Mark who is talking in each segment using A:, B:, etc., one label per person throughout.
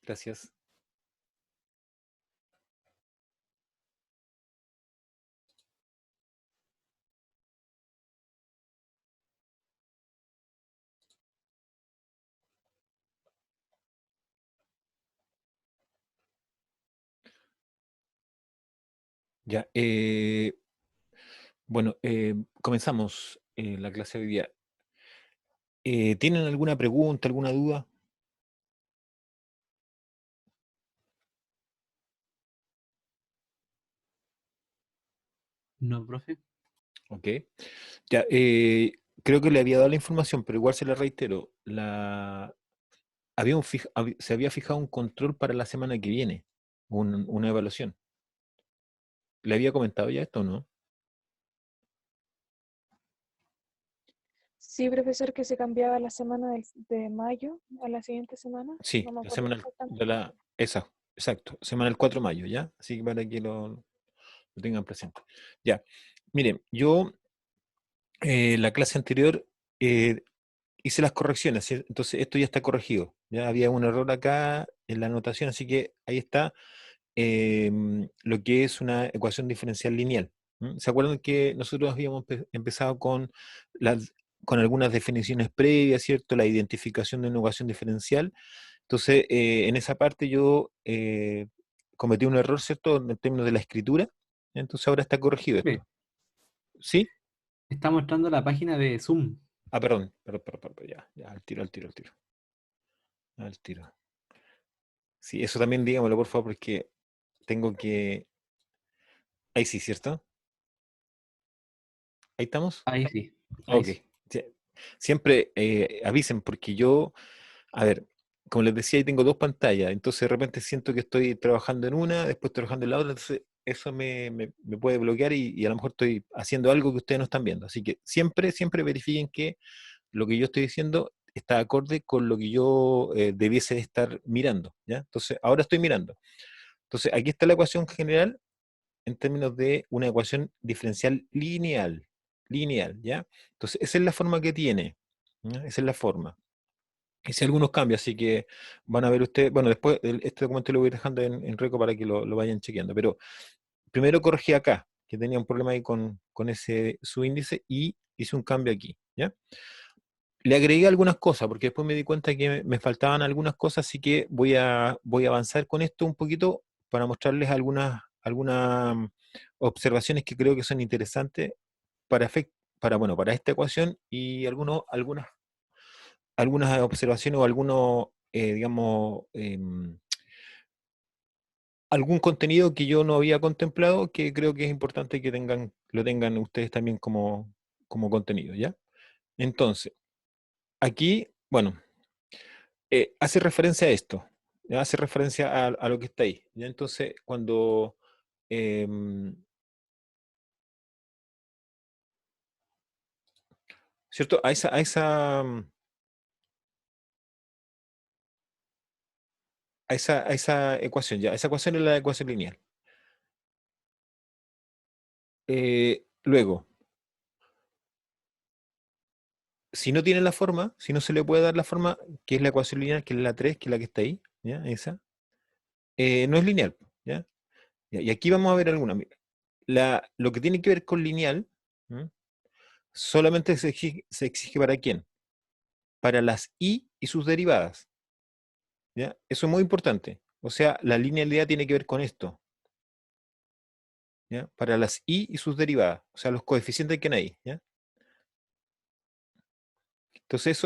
A: Gracias. Ya, bueno, comenzamos la clase de hoy día. ¿Tienen alguna pregunta, alguna duda?
B: No, profe.
A: Ok. Ya, creo que le había dado la información, pero igual se la reitero. Se había fijado un control para la semana que viene, una evaluación. ¿Le había comentado ya esto o no?
C: Sí, profesor, que se cambiaba la semana de mayo a la siguiente semana.
A: Sí,
C: No me
A: la
C: acuerdo
A: semana de
C: exactamente.
A: la... Esa, exacto, semana del 4 de mayo, ¿ya? Así que para que lo tengan presente. Ya, miren, yo la clase anterior eh, hice las correcciones, ¿sí? Entonces esto ya está corregido. Ya había un error acá en la anotación, así que ahí está lo que es una ecuación diferencial lineal. ¿Mm? ¿Se acuerdan que nosotros habíamos empezado con algunas definiciones previas, ¿cierto? La identificación de una ecuación diferencial. Entonces, en esa parte yo cometí un error, ¿cierto? En términos de la escritura. Entonces ahora está corregido
B: Profe,
A: esto. ¿Sí?
B: está mostrando la página de Zoom.
A: Ah, perdón, ya, al tiro. Sí, eso también dígamelo, por favor, porque tengo que... Ahí sí, ¿cierto? ¿Ahí estamos?
B: Ahí sí, ahí
A: Ok.
B: sí.
A: Sí. Siempre avisen, porque yo, a ver, como les decía, ahí tengo dos pantallas, entonces de repente siento que estoy trabajando en una, después trabajando en la otra, entonces eso me puede bloquear y a lo mejor estoy haciendo algo que ustedes no están viendo. Así que siempre verifiquen que lo que yo estoy diciendo está acorde con lo que yo debiese de estar mirando, ¿ya? Entonces, ahora estoy mirando. Entonces, aquí está la ecuación general en términos de una ecuación diferencial lineal, ¿ya? Entonces, esa es la forma que tiene, ¿ya? Esa es la forma. Hice algunos cambios, así que van a ver ustedes, bueno, después este documento lo voy dejando en Reco para que lo vayan chequeando, pero primero corregí acá, que tenía un problema ahí con ese subíndice y hice un cambio aquí, ¿ya? Le agregué algunas cosas, porque después me di cuenta que me faltaban algunas cosas, así que voy a avanzar con esto un poquito para mostrarles algunas observaciones que creo que son interesantes para esta ecuación y algunas observaciones o digamos, algún contenido que yo no había contemplado que creo que es importante que lo tengan ustedes también como contenido, ¿ya? Entonces, aquí, bueno. Hace referencia a esto, ¿ya? Hace referencia a lo que está ahí. ¿Ya? Entonces, cuando, em, ¿cierto? A esa ecuación, ya, esa ecuación es la ecuación lineal. Luego, si no tiene la forma, si no se le puede dar la forma, que es la ecuación lineal, que es la 3 que es la que está ahí, ¿ya? Esa, no es lineal, ¿ya? Y aquí vamos a ver alguna. Mira, lo que tiene que ver con lineal, ¿m? Solamente se exige ¿para quién? Para las y sus derivadas. ¿Ya? Eso es muy importante. O sea, la linealidad tiene que ver con esto, ¿ya? Para las y sus derivadas, o sea, los coeficientes que hay ahí, ¿ya? Entonces,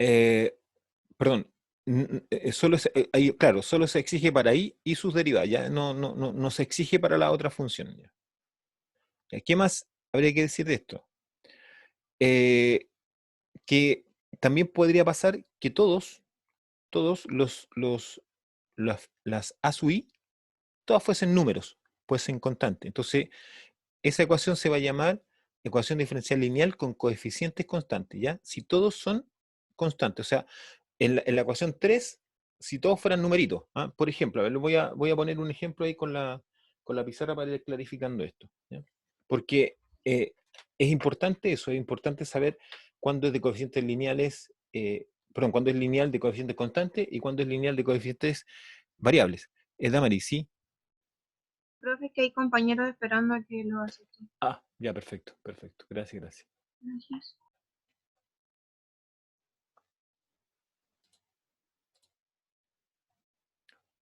A: eh, perdón, claro, solo se exige para y sus derivadas, ¿ya? No se exige para la otra función, ¿ya? ¿Qué más habría que decir de esto? Eh, que también podría pasar que todos las a sub i, todas fuesen números, fuesen constantes. Entonces, esa ecuación se va a llamar ecuación diferencial lineal con coeficientes constantes, ¿ya? Si todos son constantes, o sea, en la ecuación 3, si todos fueran numeritos, ¿ah? Por ejemplo, a ver, voy a poner un ejemplo ahí con la pizarra para ir clarificando esto, ¿ya? Porque es importante eso, es importante saber cuándo es de coeficientes lineales, perdón, cuándo es lineal de coeficientes constantes y cuándo es lineal de coeficientes variables. ¿Es Damaris? Sí.
D: Profe, que hay compañeros esperando a que lo acepten.
A: Ah, ya, perfecto, perfecto. Gracias, gracias.
D: Gracias.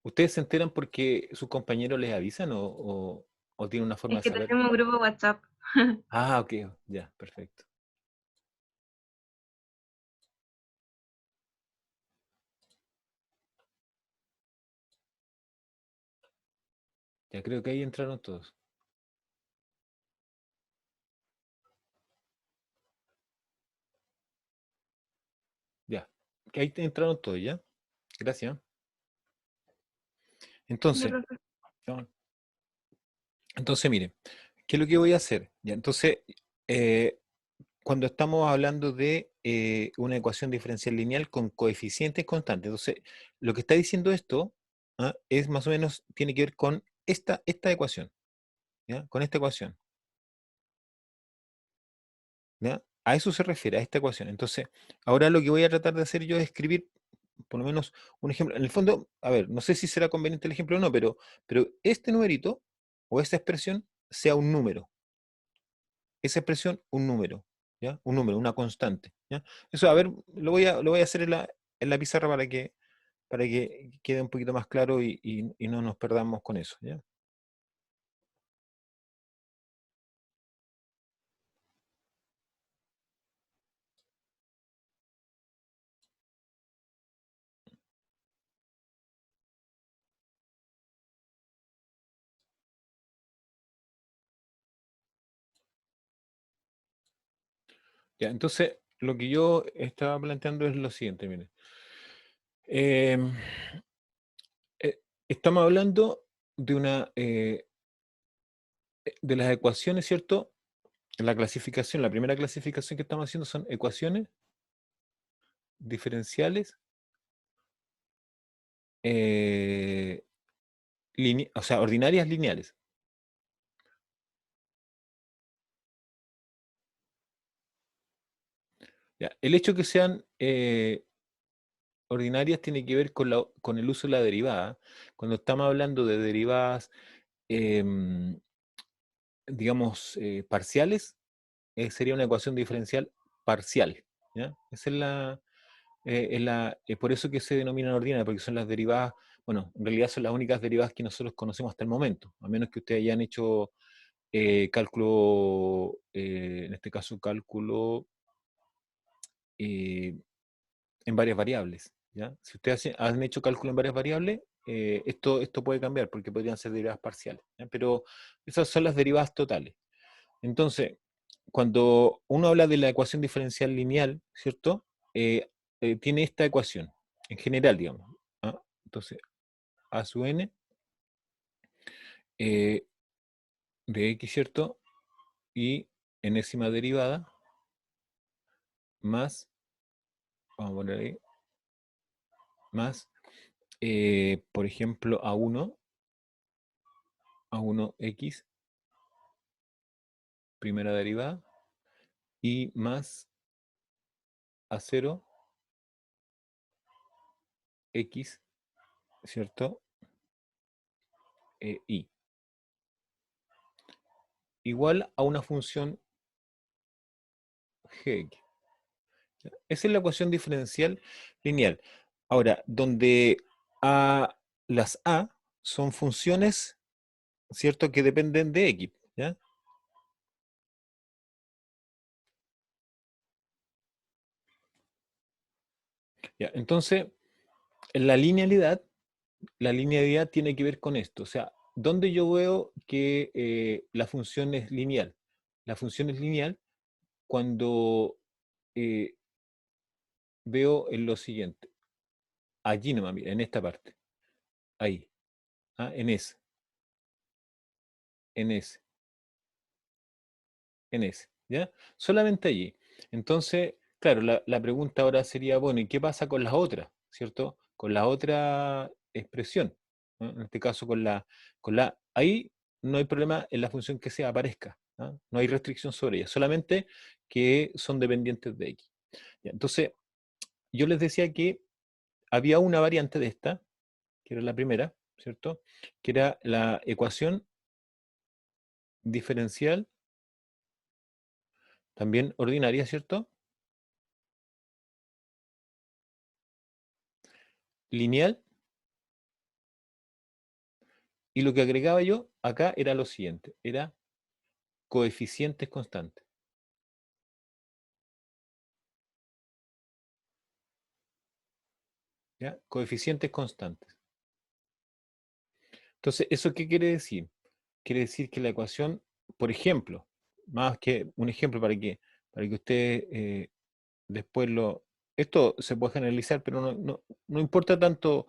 A: ¿Ustedes se enteran porque sus compañeros les avisan o tienen una forma
D: Es
A: de
D: que
A: saber?
D: tenemos grupo WhatsApp.
A: Ah, ok, ya, perfecto. Ya creo que ahí entraron todos. Ya, que ahí entraron todos, ¿ya? Gracias.
D: Ya,
A: Entonces,
D: profe.
A: no, entonces mire, ¿qué es lo que voy a hacer? Ya, entonces, eh, cuando estamos hablando de una ecuación diferencial lineal con coeficientes constantes, entonces, lo que está diciendo esto, ¿ah? Es más o menos, tiene que ver con esta ecuación, ¿ya? Con esta ecuación, ¿ya? A eso se refiere, a esta ecuación. Entonces, ahora lo que voy a tratar de hacer yo es escribir por lo menos un ejemplo. En el fondo, a ver, no sé si será conveniente el ejemplo o no, pero este numerito o esta expresión sea un número. Esa expresión, un número, ¿ya? Un número, una constante, ¿ya? Eso, a ver, lo voy a hacer en la pizarra para que quede un poquito más claro y no nos perdamos con eso, ¿ya? Ya, entonces, lo que yo estaba planteando es lo siguiente, miren. Em, estamos hablando de las ecuaciones, ¿cierto? La clasificación, la primera clasificación que estamos haciendo son ecuaciones diferenciales, eh, o sea, ordinarias lineales. Ya, el hecho que sean ordinarias tiene que ver con el uso de la derivada. Cuando estamos hablando de derivadas, em, digamos, parciales, sería una ecuación diferencial parcial, ¿ya? Esa es por eso que se denominan ordinarias, porque son las derivadas, bueno, en realidad son las únicas derivadas que nosotros conocemos hasta el momento, a menos que ustedes hayan hecho cálculo, en este caso cálculo eh, en varias variables, ¿ya? Si ustedes han hecho cálculo en varias variables, esto puede cambiar porque podrían ser derivadas parciales, ¿ya? Pero esas son las derivadas totales. Entonces, cuando uno habla de la ecuación diferencial lineal, ¿cierto? Tiene esta ecuación, en general, digamos, ¿ah? Entonces, a sub n eh, de x, ¿cierto? Y enésima derivada más, vamos a poner ahí, más, por ejemplo, a1x, primera derivada, y más a0, x, ¿cierto? Y igual a una función g. Esa es la ecuación diferencial lineal. Ahora, donde las a son funciones, ¿cierto? Que dependen de x, ¿ya? Ya, entonces, la linealidad tiene que ver con esto. O sea, ¿dónde yo veo que la función es lineal? La función es lineal cuando eh, veo en lo siguiente. Allí nomás, mira, en esta parte. Ahí. ¿Ah? En ese. En ese. En ese. ¿Ya? Solamente allí. Entonces, claro, la pregunta ahora sería, bueno, ¿y qué pasa con las otras? ¿Cierto? Con la otra expresión, ¿no? En este caso ahí no hay problema en la función que sea aparezca, ¿no? No hay restricción sobre ella, solamente que son dependientes de x. Ya, entonces, yo les decía que había una variante de esta, que era la primera, ¿cierto? Que era la ecuación diferencial, también ordinaria, ¿cierto? Lineal, y lo que agregaba yo acá era lo siguiente, era coeficientes constantes. ¿Ya? Coeficientes constantes. Entonces, ¿eso qué quiere decir? Quiere decir que la ecuación, por ejemplo, más que un ejemplo para que ustedes después lo... Esto se puede generalizar, pero no importa tanto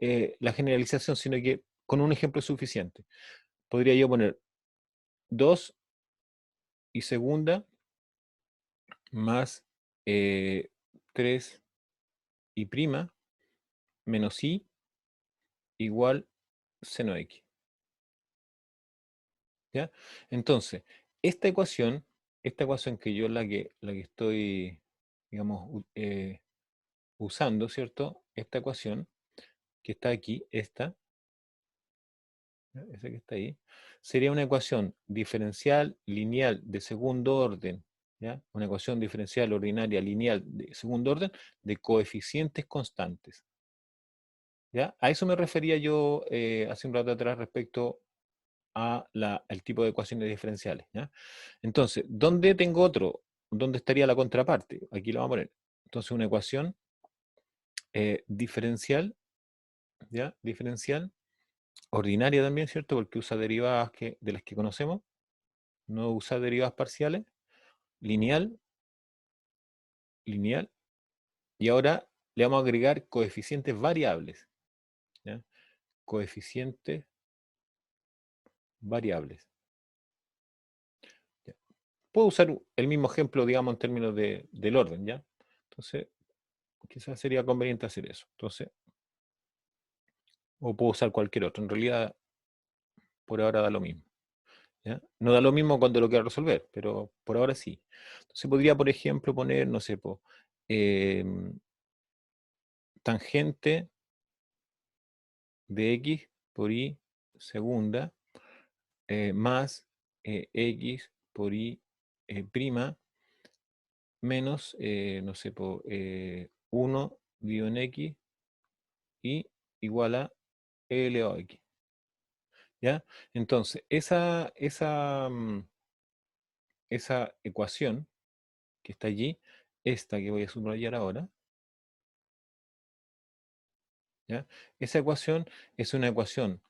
A: la generalización, sino que con un ejemplo es suficiente. Podría yo poner 2 y segunda más 3 y prima menos i igual seno x. ¿Ya? Entonces, esta ecuación que yo la que estoy, digamos, usando, ¿cierto? Esta ecuación que está aquí, esta, ¿ya? Esa que está ahí, sería una ecuación diferencial lineal de segundo orden, ¿ya? Una ecuación diferencial ordinaria lineal de segundo orden de coeficientes constantes. ¿Ya? A eso me refería yo hace un rato atrás respecto al tipo de ecuaciones diferenciales. ¿Ya? Entonces, ¿dónde tengo otro? ¿Dónde estaría la contraparte? Aquí lo vamos a poner. Entonces, una ecuación diferencial, ¿ya? Diferencial, ordinaria también, ¿cierto? Porque usa derivadas de las que conocemos, no usa derivadas parciales, lineal, lineal, y ahora le vamos a agregar coeficientes variables, ¿ya? Coeficientes variables. ¿Ya? Puedo usar el mismo ejemplo, digamos, en términos del orden, ¿ya? Entonces, quizás sería conveniente hacer eso. Entonces, o puedo usar cualquier otro. En realidad, por ahora da lo mismo. ¿Ya? No da lo mismo cuando lo quiera resolver, pero por ahora sí. Entonces podría, por ejemplo, poner, no sé, tangente de x por y segunda más x por y prima menos, no sé, 1 dividido en x y igual a e elevado a x. ¿Ya? Entonces, esa ecuación que está allí, esta que voy a subrayar ahora, ¿ya? Esa ecuación es una ecuación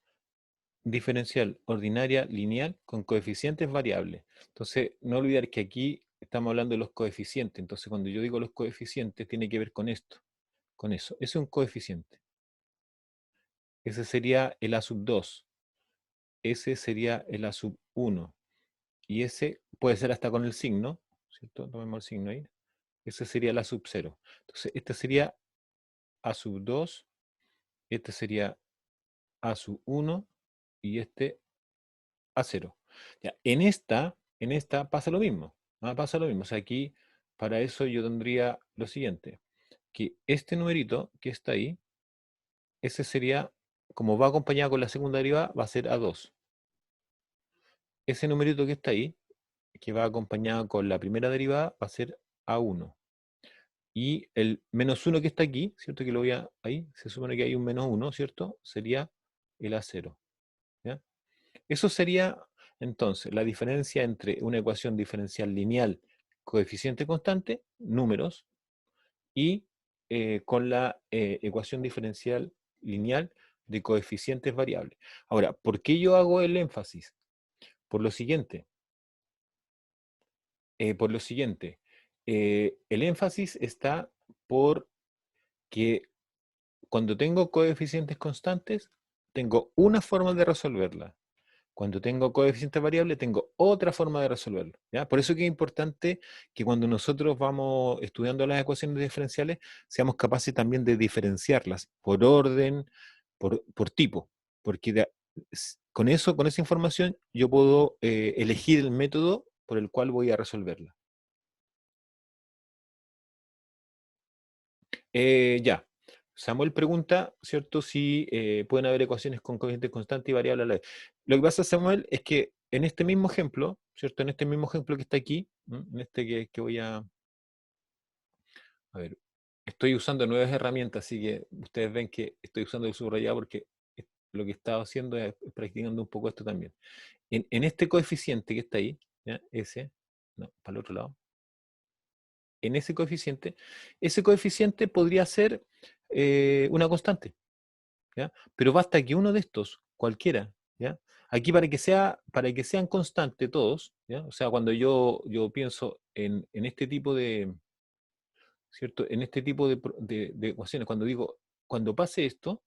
A: diferencial ordinaria lineal con coeficientes variables. Entonces, no olvidar que aquí estamos hablando de los coeficientes. Entonces, cuando yo digo los coeficientes, tiene que ver con esto, con eso. Ese es un coeficiente. Ese sería el a sub 2. Ese sería el a sub 1. Y ese puede ser hasta con el signo, ¿cierto? Tomemos el signo ahí. Ese sería la sub 0. Entonces, este sería a sub 2, este sería a sub 1 y este a 0. Ya, en esta pasa lo mismo. Pasa lo mismo. O sea, aquí, para eso yo tendría lo siguiente, que este numerito que está ahí, ese sería, como va acompañado con la segunda derivada, va a ser A2. Ese numerito que está ahí, que va acompañado con la primera derivada, va a ser A1. Y el menos 1 que está aquí, ¿cierto? Que lo voy a ahí, se supone que hay un menos 1, ¿cierto? Sería el A0. ¿Ya? Eso sería entonces la diferencia entre una ecuación diferencial lineal, coeficiente constante, números, y con la ecuación diferencial lineal de coeficientes variables. Ahora, ¿por qué yo hago el énfasis? Por lo siguiente. Por lo siguiente. El énfasis está por que cuando tengo coeficientes constantes, tengo una forma de resolverla. Cuando tengo coeficientes variables, tengo otra forma de resolverlo. ¿Ya? Por eso que es importante que cuando nosotros vamos estudiando las ecuaciones diferenciales, seamos capaces también de diferenciarlas por orden, por tipo. Porque con eso, con esa información, yo puedo elegir el método por el cual voy a resolverla. Ya. Samuel pregunta, ¿cierto? Si pueden haber ecuaciones con coeficientes constantes y variables a la vez. Lo que pasa, Samuel, es que en este mismo ejemplo, ¿cierto? En este mismo ejemplo que está aquí, en este que voy a ver, estoy usando nuevas herramientas, así que ustedes ven que estoy usando el subrayado porque lo que estaba haciendo es practicando un poco esto también. En este coeficiente que está ahí, ¿ya? No, para el otro lado. En ese coeficiente podría ser una constante, ¿ya? Pero basta que uno de estos, cualquiera, ¿ya? Aquí para que sean constantes todos, ¿ya? O sea, cuando yo pienso en este tipo de, ¿cierto? En este tipo de ecuaciones, cuando digo, cuando pase esto,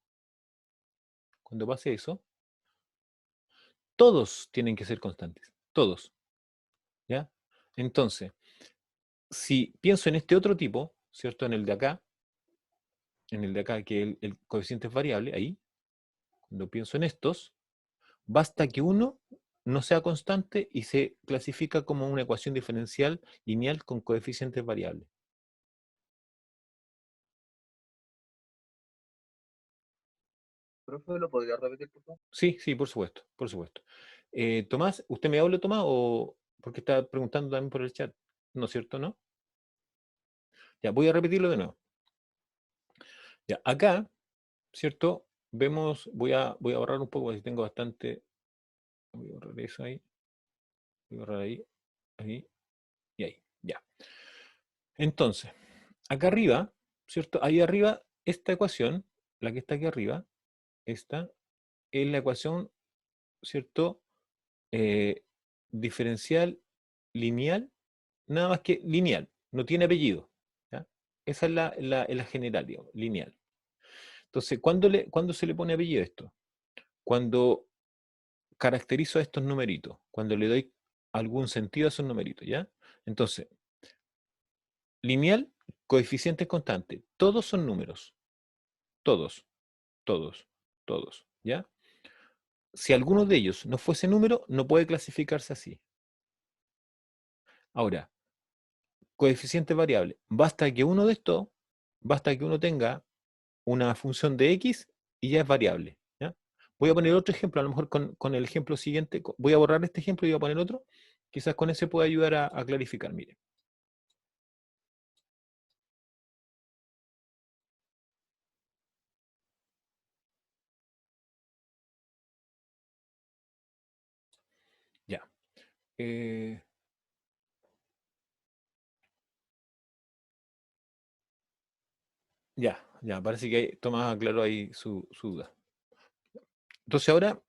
A: cuando pase eso, todos tienen que ser constantes, todos, ¿ya? Entonces, si pienso en este otro tipo, ¿cierto? En el de acá, que el coeficiente es variable, ahí, cuando pienso en estos, basta que uno no sea constante y se clasifica como una ecuación diferencial lineal con coeficientes variables.
E: Profe, ¿lo podría repetir, por favor?
A: Sí, sí, por supuesto, por supuesto. Tomás, ¿usted me habla, Tomás, o porque está preguntando también por el chat? ¿No es cierto, no? Ya, voy a repetirlo de nuevo. Ya, acá, ¿cierto? Vemos, voy a borrar un poco, porque tengo bastante. Voy a borrar eso ahí. Voy a borrar ahí, ahí y ahí. Ya. Entonces, acá arriba, ¿cierto? Ahí arriba, esta ecuación, la que está aquí arriba, esta es la ecuación, ¿cierto? Eh, diferencial lineal, nada más que lineal, no tiene apellido, ¿ya? Esa es la general, digamos, lineal. Entonces, ¿cuándo se le pone apellido a esto? Cuando caracterizo a estos numeritos, cuando le doy algún sentido a esos numeritos, ¿ya? Entonces, lineal, coeficientes constantes, todos son números, todos, todos, todos, ¿ya? Si alguno de ellos no fuese número, no puede clasificarse así. Ahora, coeficiente variable, basta que uno de estos, basta que uno tenga una función de x y ya es variable, ¿ya? Voy a poner otro ejemplo, a lo mejor con el ejemplo siguiente, voy a borrar este ejemplo y voy a poner otro, quizás con ese pueda ayudar a clarificar, mire. Ya. Ya, parece que Tomás aclaró ahí su duda. Entonces ahora,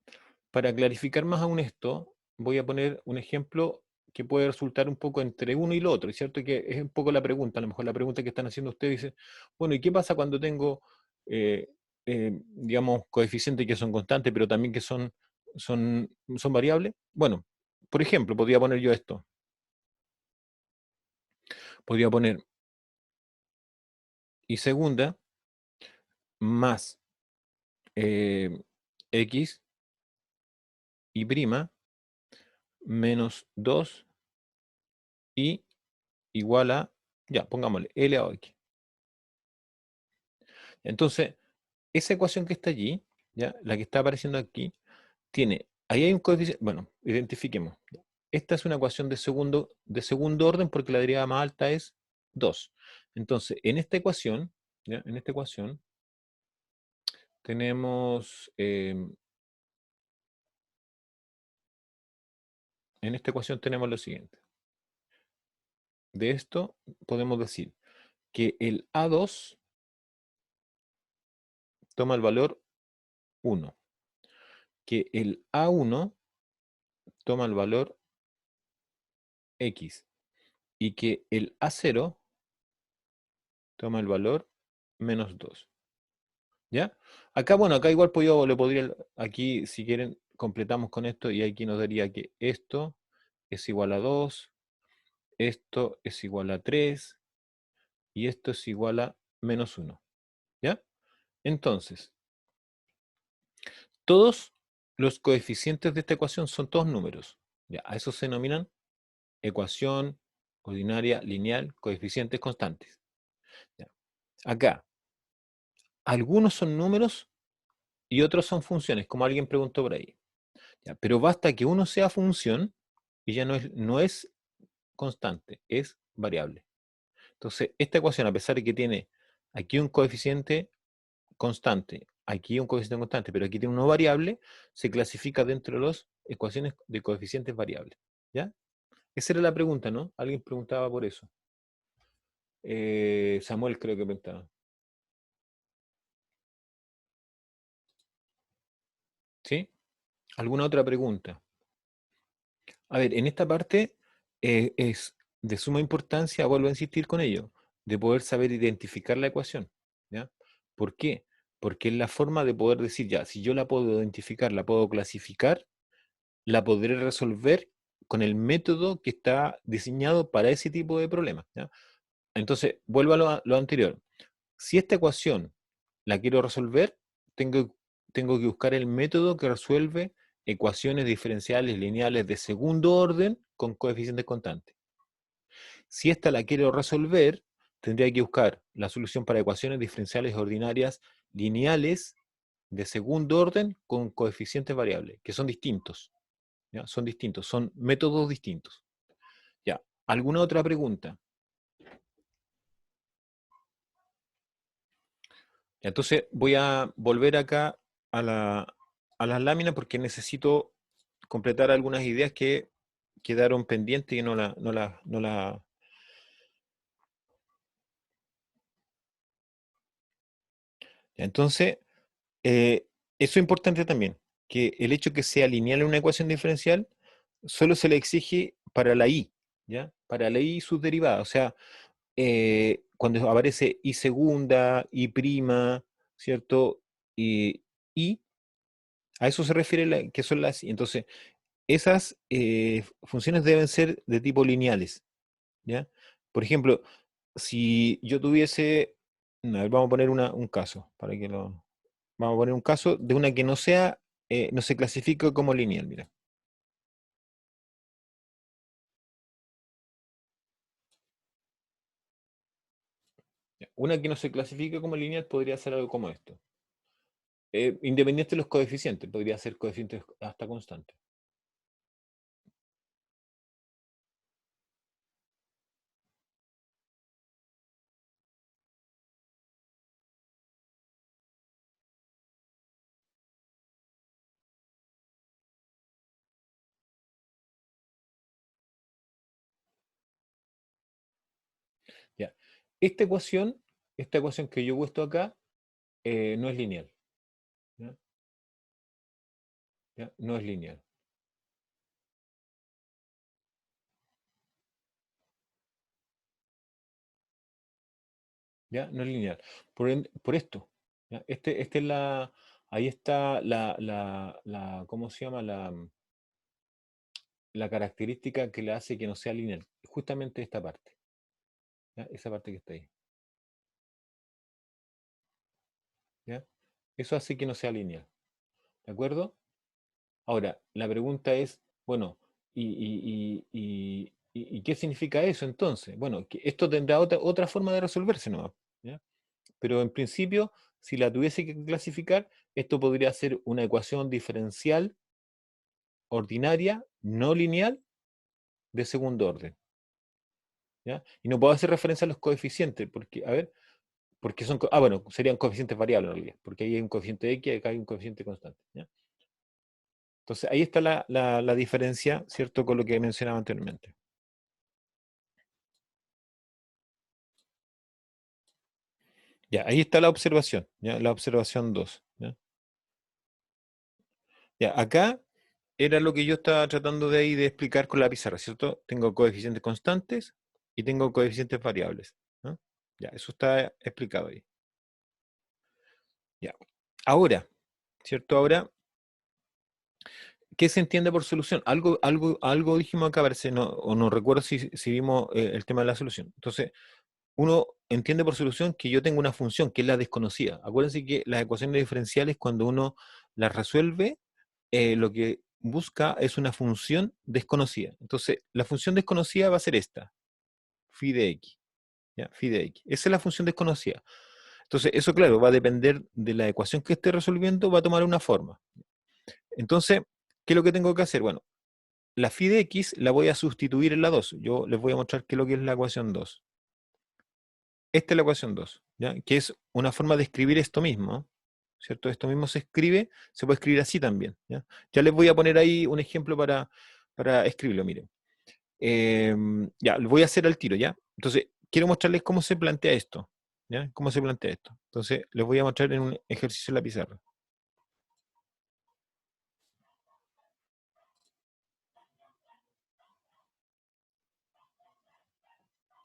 A: para clarificar más aún esto, voy a poner un ejemplo que puede resultar un poco entre uno y lo otro, ¿cierto? Que es un poco la pregunta, a lo mejor la pregunta que están haciendo ustedes dice, bueno, ¿y qué pasa cuando tengo, digamos, coeficientes que son constantes, pero también que son variables? Bueno, por ejemplo, podría poner yo esto. Podría poner y segunda más x y prima menos 2 y igual a, ya, pongámosle L a X. Entonces, esa ecuación que está allí, ya, la que está apareciendo aquí, ahí hay un coeficiente, bueno, identifiquemos. Esta es una ecuación de segundo orden porque la derivada más alta es 2. Entonces, en esta ecuación, ¿ya? En esta ecuación, tenemos, lo siguiente. De esto podemos decir que el A2 toma el valor 1, que el A1 toma el valor X y que el A0 toma el valor menos 2. ¿Ya? Acá, bueno, acá igual pues yo le podría, aquí si quieren completamos con esto y aquí nos daría que esto es igual a 2, esto es igual a 3 y esto es igual a menos 1. ¿Ya? Entonces, todos los coeficientes de esta ecuación son todos números. ¿Ya? A eso se denominan ecuación ordinaria lineal, coeficientes constantes. ¿Ya? Acá, algunos son números y otros son funciones, como alguien preguntó por ahí. ¿Ya? Pero basta que uno sea función y ya no es constante, es variable. Entonces, esta ecuación, a pesar de que tiene aquí un coeficiente constante, aquí un coeficiente constante, pero aquí tiene uno variable, se clasifica dentro de las ecuaciones de coeficientes variables. ¿Ya? Esa era la pregunta, ¿no? Alguien preguntaba por eso. Samuel creo que preguntaba. ¿Sí? ¿Alguna otra pregunta? A ver, en esta parte es de suma importancia, vuelvo a insistir con ello, de poder saber identificar la ecuación. ¿Ya? ¿Por qué? Porque es la forma de poder decir, ya, si yo la puedo identificar, la puedo clasificar, la podré resolver con el método que está diseñado para ese tipo de problemas. ¿Ya? Entonces, vuelvo a lo anterior. Si esta ecuación la quiero resolver, tengo, tengo que buscar el método que resuelve ecuaciones diferenciales lineales de segundo orden con coeficientes constantes. Si esta la quiero resolver, tendría que buscar la solución para ecuaciones diferenciales ordinarias lineales de segundo orden con coeficientes variables, que son distintos. ¿Ya? Son distintos, son métodos distintos. ¿Ya? ¿Alguna otra pregunta? Entonces voy a volver acá a las láminas porque necesito completar algunas ideas que quedaron pendientes y no la. Entonces, eso es importante también, que el hecho que sea lineal en una ecuación diferencial solo se le exige para la y, ¿ya? Para la y y sus derivadas. O sea, cuando aparece y segunda, y prima, ¿cierto? Y a eso se refiere que son las. Entonces, esas funciones deben ser de tipo lineales, ¿ya? Por ejemplo, si yo tuviese, a ver, vamos a poner un caso, vamos a poner un caso de una que no sea, no se clasifica como lineal, mira. Ya, una que no se clasifica como lineal podría ser algo como esto. Independiente de los coeficientes, podría ser coeficientes hasta constantes. Ya. Esta ecuación, esta ecuación que yo he puesto acá, no es lineal. ¿Ya? ¿Ya? No es lineal. ¿Ya? No es lineal. Por esto. ¿Ya? Este es ahí está ¿cómo se llama? La característica que le hace que no sea lineal. Justamente esta parte. ¿Ya? Esa parte que está ahí. ¿Ya? Eso hace que no sea lineal. ¿De acuerdo? Ahora, la pregunta es, bueno, ¿y qué significa eso entonces? Bueno, que esto tendrá otra forma de resolverse nomás. ¿Ya? Pero en principio, si la tuviese que clasificar, esto podría ser una ecuación diferencial ordinaria, no lineal, de segundo orden. ¿Ya? Y no puedo hacer referencia a los coeficientes, porque, a ver, porque bueno, serían coeficientes variables en realidad, porque ahí hay un coeficiente X y acá hay un coeficiente constante. ¿Ya? Entonces, ahí está la diferencia, ¿cierto? Con lo que mencionaba anteriormente. Ya, ahí está la observación, ¿ya? La observación 2. ¿Ya? Ya, acá era lo que yo estaba tratando de ahí de explicar con la pizarra, ¿cierto? Tengo coeficientes constantes y tengo coeficientes variables. ¿No? Ya, eso está explicado ahí. Ya. Ahora, ¿cierto? Ahora, ¿qué se entiende por solución? Algo dijimos acá, parece, no, o no recuerdo si vimos el tema de la solución. Entonces, uno entiende por solución que yo tengo una función que es la desconocida. Acuérdense que las ecuaciones diferenciales, cuando uno las resuelve, lo que busca es una función desconocida. Entonces, la función desconocida va a ser esta, phi de x. ¿Ya? Phi de x. Esa es la función desconocida. Entonces, eso, claro, va a depender de la ecuación que esté resolviendo, va a tomar una forma. Entonces, ¿qué es lo que tengo que hacer? Bueno, la phi de x la voy a sustituir en la 2. Yo les voy a mostrar qué es lo que es la ecuación 2. Esta es la ecuación 2, ¿ya? Que es una forma de escribir esto mismo, ¿cierto? Esto mismo se escribe, se puede escribir así también, ¿ya? Ya les voy a poner ahí un ejemplo para escribirlo, miren. Ya, lo voy a hacer al tiro, ¿ya? Entonces, quiero mostrarles cómo se plantea esto, ¿ya? Cómo se plantea esto. Entonces, les voy a mostrar en un ejercicio en la pizarra.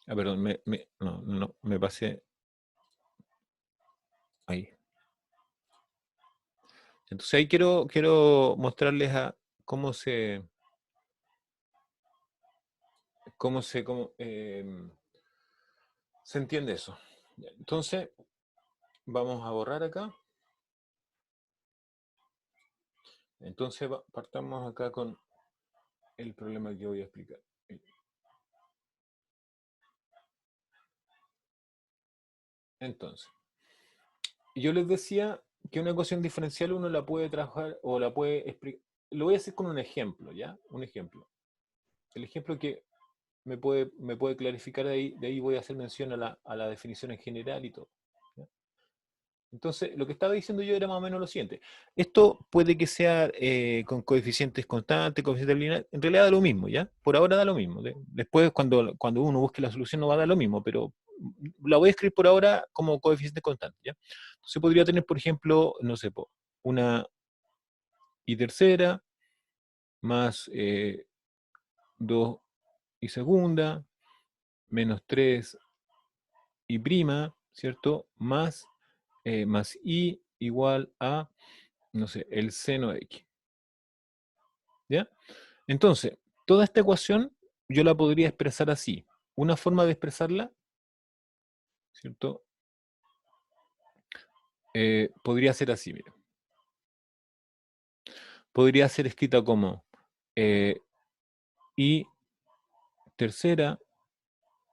A: Ah, perdón, no, me pasé ahí. Entonces ahí quiero mostrarles cómo se, cómo se, cómo, se entiende eso. Ya, entonces, vamos a borrar acá. Entonces partamos acá con el problema que voy a explicar. Entonces, yo les decía que una ecuación diferencial uno la puede trabajar o la puede explicar. Lo voy a hacer con un ejemplo, ¿ya? Un ejemplo. El ejemplo que me puede clarificar de ahí voy a hacer mención a la definición en general y todo. ¿Ya? Entonces, lo que estaba diciendo yo era más o menos lo siguiente. Esto puede que sea con coeficientes constantes, coeficientes lineales, en realidad da lo mismo, ¿ya? Por ahora da lo mismo. Después, cuando uno busque la solución, no va a dar lo mismo, pero la voy a escribir por ahora como coeficiente constante, ¿ya? Entonces podría tener, por ejemplo, no sé, una y tercera más 2 y segunda menos 3 y prima, ¿cierto? Más i igual a, no sé, el seno de x. ¿Ya? Entonces, toda esta ecuación yo la podría expresar así. Una forma de expresarla, ¿cierto? Podría ser así, mira. Podría ser escrita como i tercera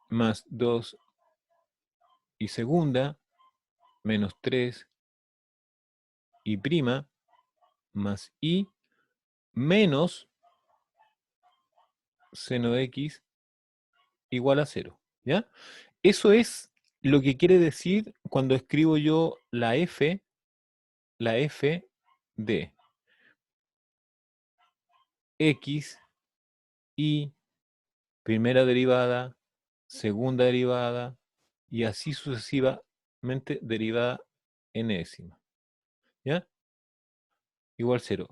A: más 2 y segunda menos 3 y prima más i menos seno de x igual a 0. ¿Ya? Eso es lo que quiere decir cuando escribo yo la f de x y primera derivada, segunda derivada y así sucesivamente derivada enésima. ¿Ya? Igual 0.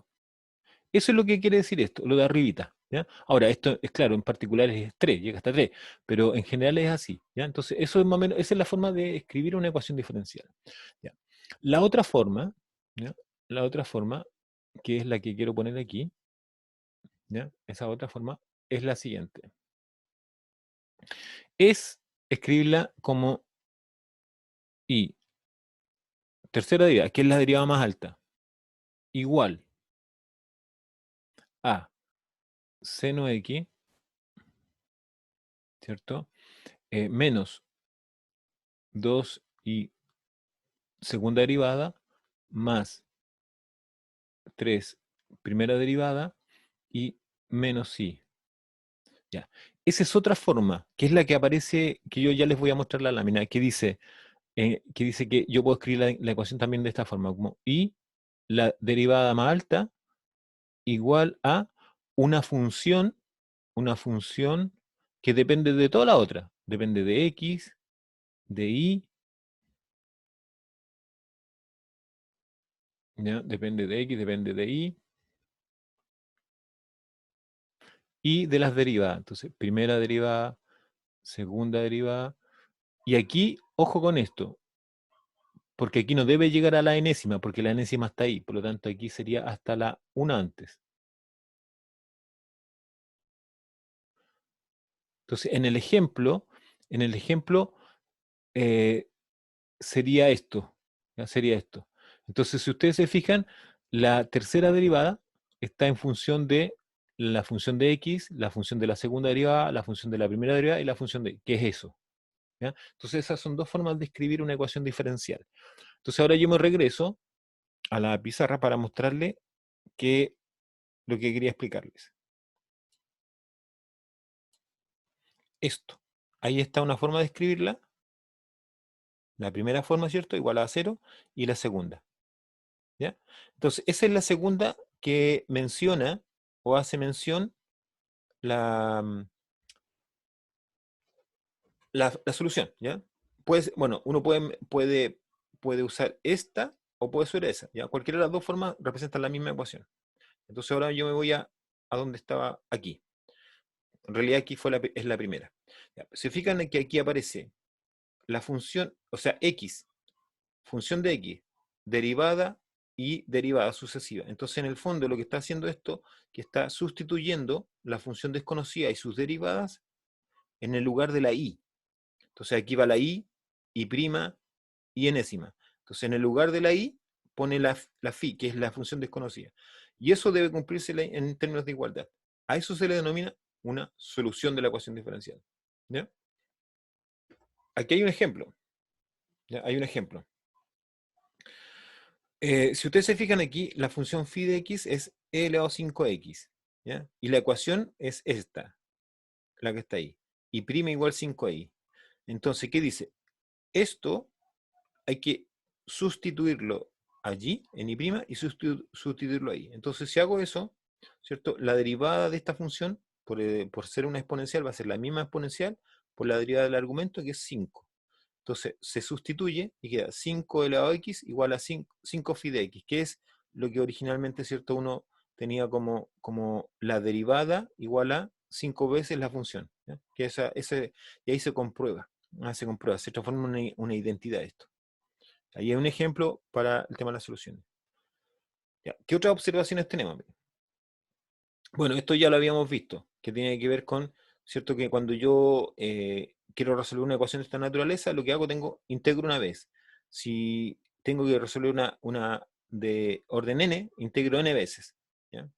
A: Eso es lo que quiere decir esto, lo de arribita. ¿Ya? Ahora, esto es claro, en particular es 3, llega hasta 3, pero en general es así. ¿Ya? Entonces, eso es más o menos, esa es la forma de escribir una ecuación diferencial. ¿Ya? La otra forma, ¿ya? La otra forma, que es la que quiero poner aquí, ¿ya? Esa otra forma es la siguiente. Es escribirla como i tercera derivada, que es la derivada más alta, igual a seno x, ¿cierto? Menos 2 y segunda derivada más 3 primera derivada y menos i. Ya. Esa es otra forma, que es la que aparece, que yo ya les voy a mostrar la lámina, que dice que yo puedo escribir la ecuación también de esta forma, como i, la derivada más alta, igual a una función que depende de toda la otra. Depende de x, de y, ¿ya? Depende de x, depende de y de las derivadas. Entonces, primera derivada, segunda derivada. Y aquí, ojo con esto, porque aquí no debe llegar a la enésima, porque la enésima está ahí. Por lo tanto, aquí sería hasta la una antes. Entonces, en el ejemplo sería esto. ¿Ya? Sería esto. Entonces, si ustedes se fijan, la tercera derivada está en función de la función de x, la función de la segunda derivada, la función de la primera derivada y la función de, ¿qué es eso? ¿ya? Entonces esas son dos formas de escribir una ecuación diferencial. Entonces ahora yo me regreso a la pizarra para mostrarle lo que quería explicarles. Esto. Ahí está una forma de escribirla. La primera forma, ¿cierto? Igual a 0. Y la segunda. ¿Ya? Entonces, esa es la segunda que menciona o hace mención la solución, ¿ya? Pues, bueno, uno puede usar esta o puede usar esa, ¿ya? Cualquiera de las dos formas representa la misma ecuación. Entonces ahora yo me voy a donde estaba aquí. En realidad aquí es la primera. ¿Ya? Se fijan en que aquí aparece la función, o sea, x, función de x, derivada y derivada sucesiva. Entonces, en el fondo, lo que está haciendo esto, que está sustituyendo la función desconocida y sus derivadas en el lugar de la y. Entonces, aquí va la y prima, y enésima. Entonces, en el lugar de la y, pone la phi, que es la función desconocida. Y eso debe cumplirse en términos de igualdad. A eso se le denomina una solución de la ecuación diferencial. ¿Ya? Aquí hay un ejemplo. ¿Ya? Hay un ejemplo. Si ustedes se fijan aquí, la función phi de x es e elevado a 5x, ¿ya? Y la ecuación es esta, la que está ahí. Y prima igual 5i. Entonces, ¿qué dice? Esto hay que sustituirlo allí, en y', y sustituirlo ahí. Entonces, si hago eso, ¿cierto? La derivada de esta función, por ser una exponencial, va a ser la misma exponencial por la derivada del argumento, que es 5. Entonces se sustituye y queda 5 elevado a x igual a 5 phi de x, que es lo que originalmente, ¿cierto?, uno tenía como la derivada igual a 5 veces la función. ¿Ya? Que y ahí se comprueba, se transforma en una identidad esto. Ahí hay un ejemplo para el tema de las soluciones. ¿Ya? ¿Qué otras observaciones tenemos? Bueno, esto ya lo habíamos visto, que tiene que ver con, ¿cierto?, que cuando yo quiero resolver una ecuación de esta naturaleza, lo que hago, integro una vez. Si tengo que resolver una de orden n, integro n veces. ¿Ya?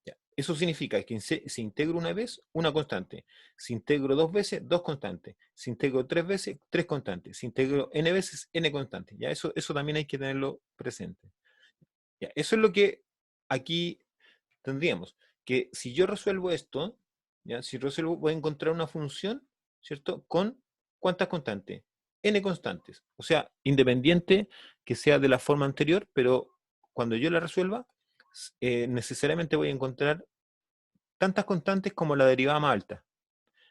A: Ya. Eso significa que si integro una vez, una constante. Si integro dos veces, dos constantes. Si integro tres veces, tres constantes. Si integro n veces, n constantes. ¿Ya? Eso también hay que tenerlo presente. ¿Ya? Eso es lo que aquí tendríamos. Que si yo resuelvo esto, ¿ya? Si resuelvo, voy a encontrar una función, ¿cierto? Con ¿cuántas constantes? N constantes. O sea, independiente que sea de la forma anterior, pero cuando yo la resuelva, necesariamente voy a encontrar tantas constantes como la derivada más alta.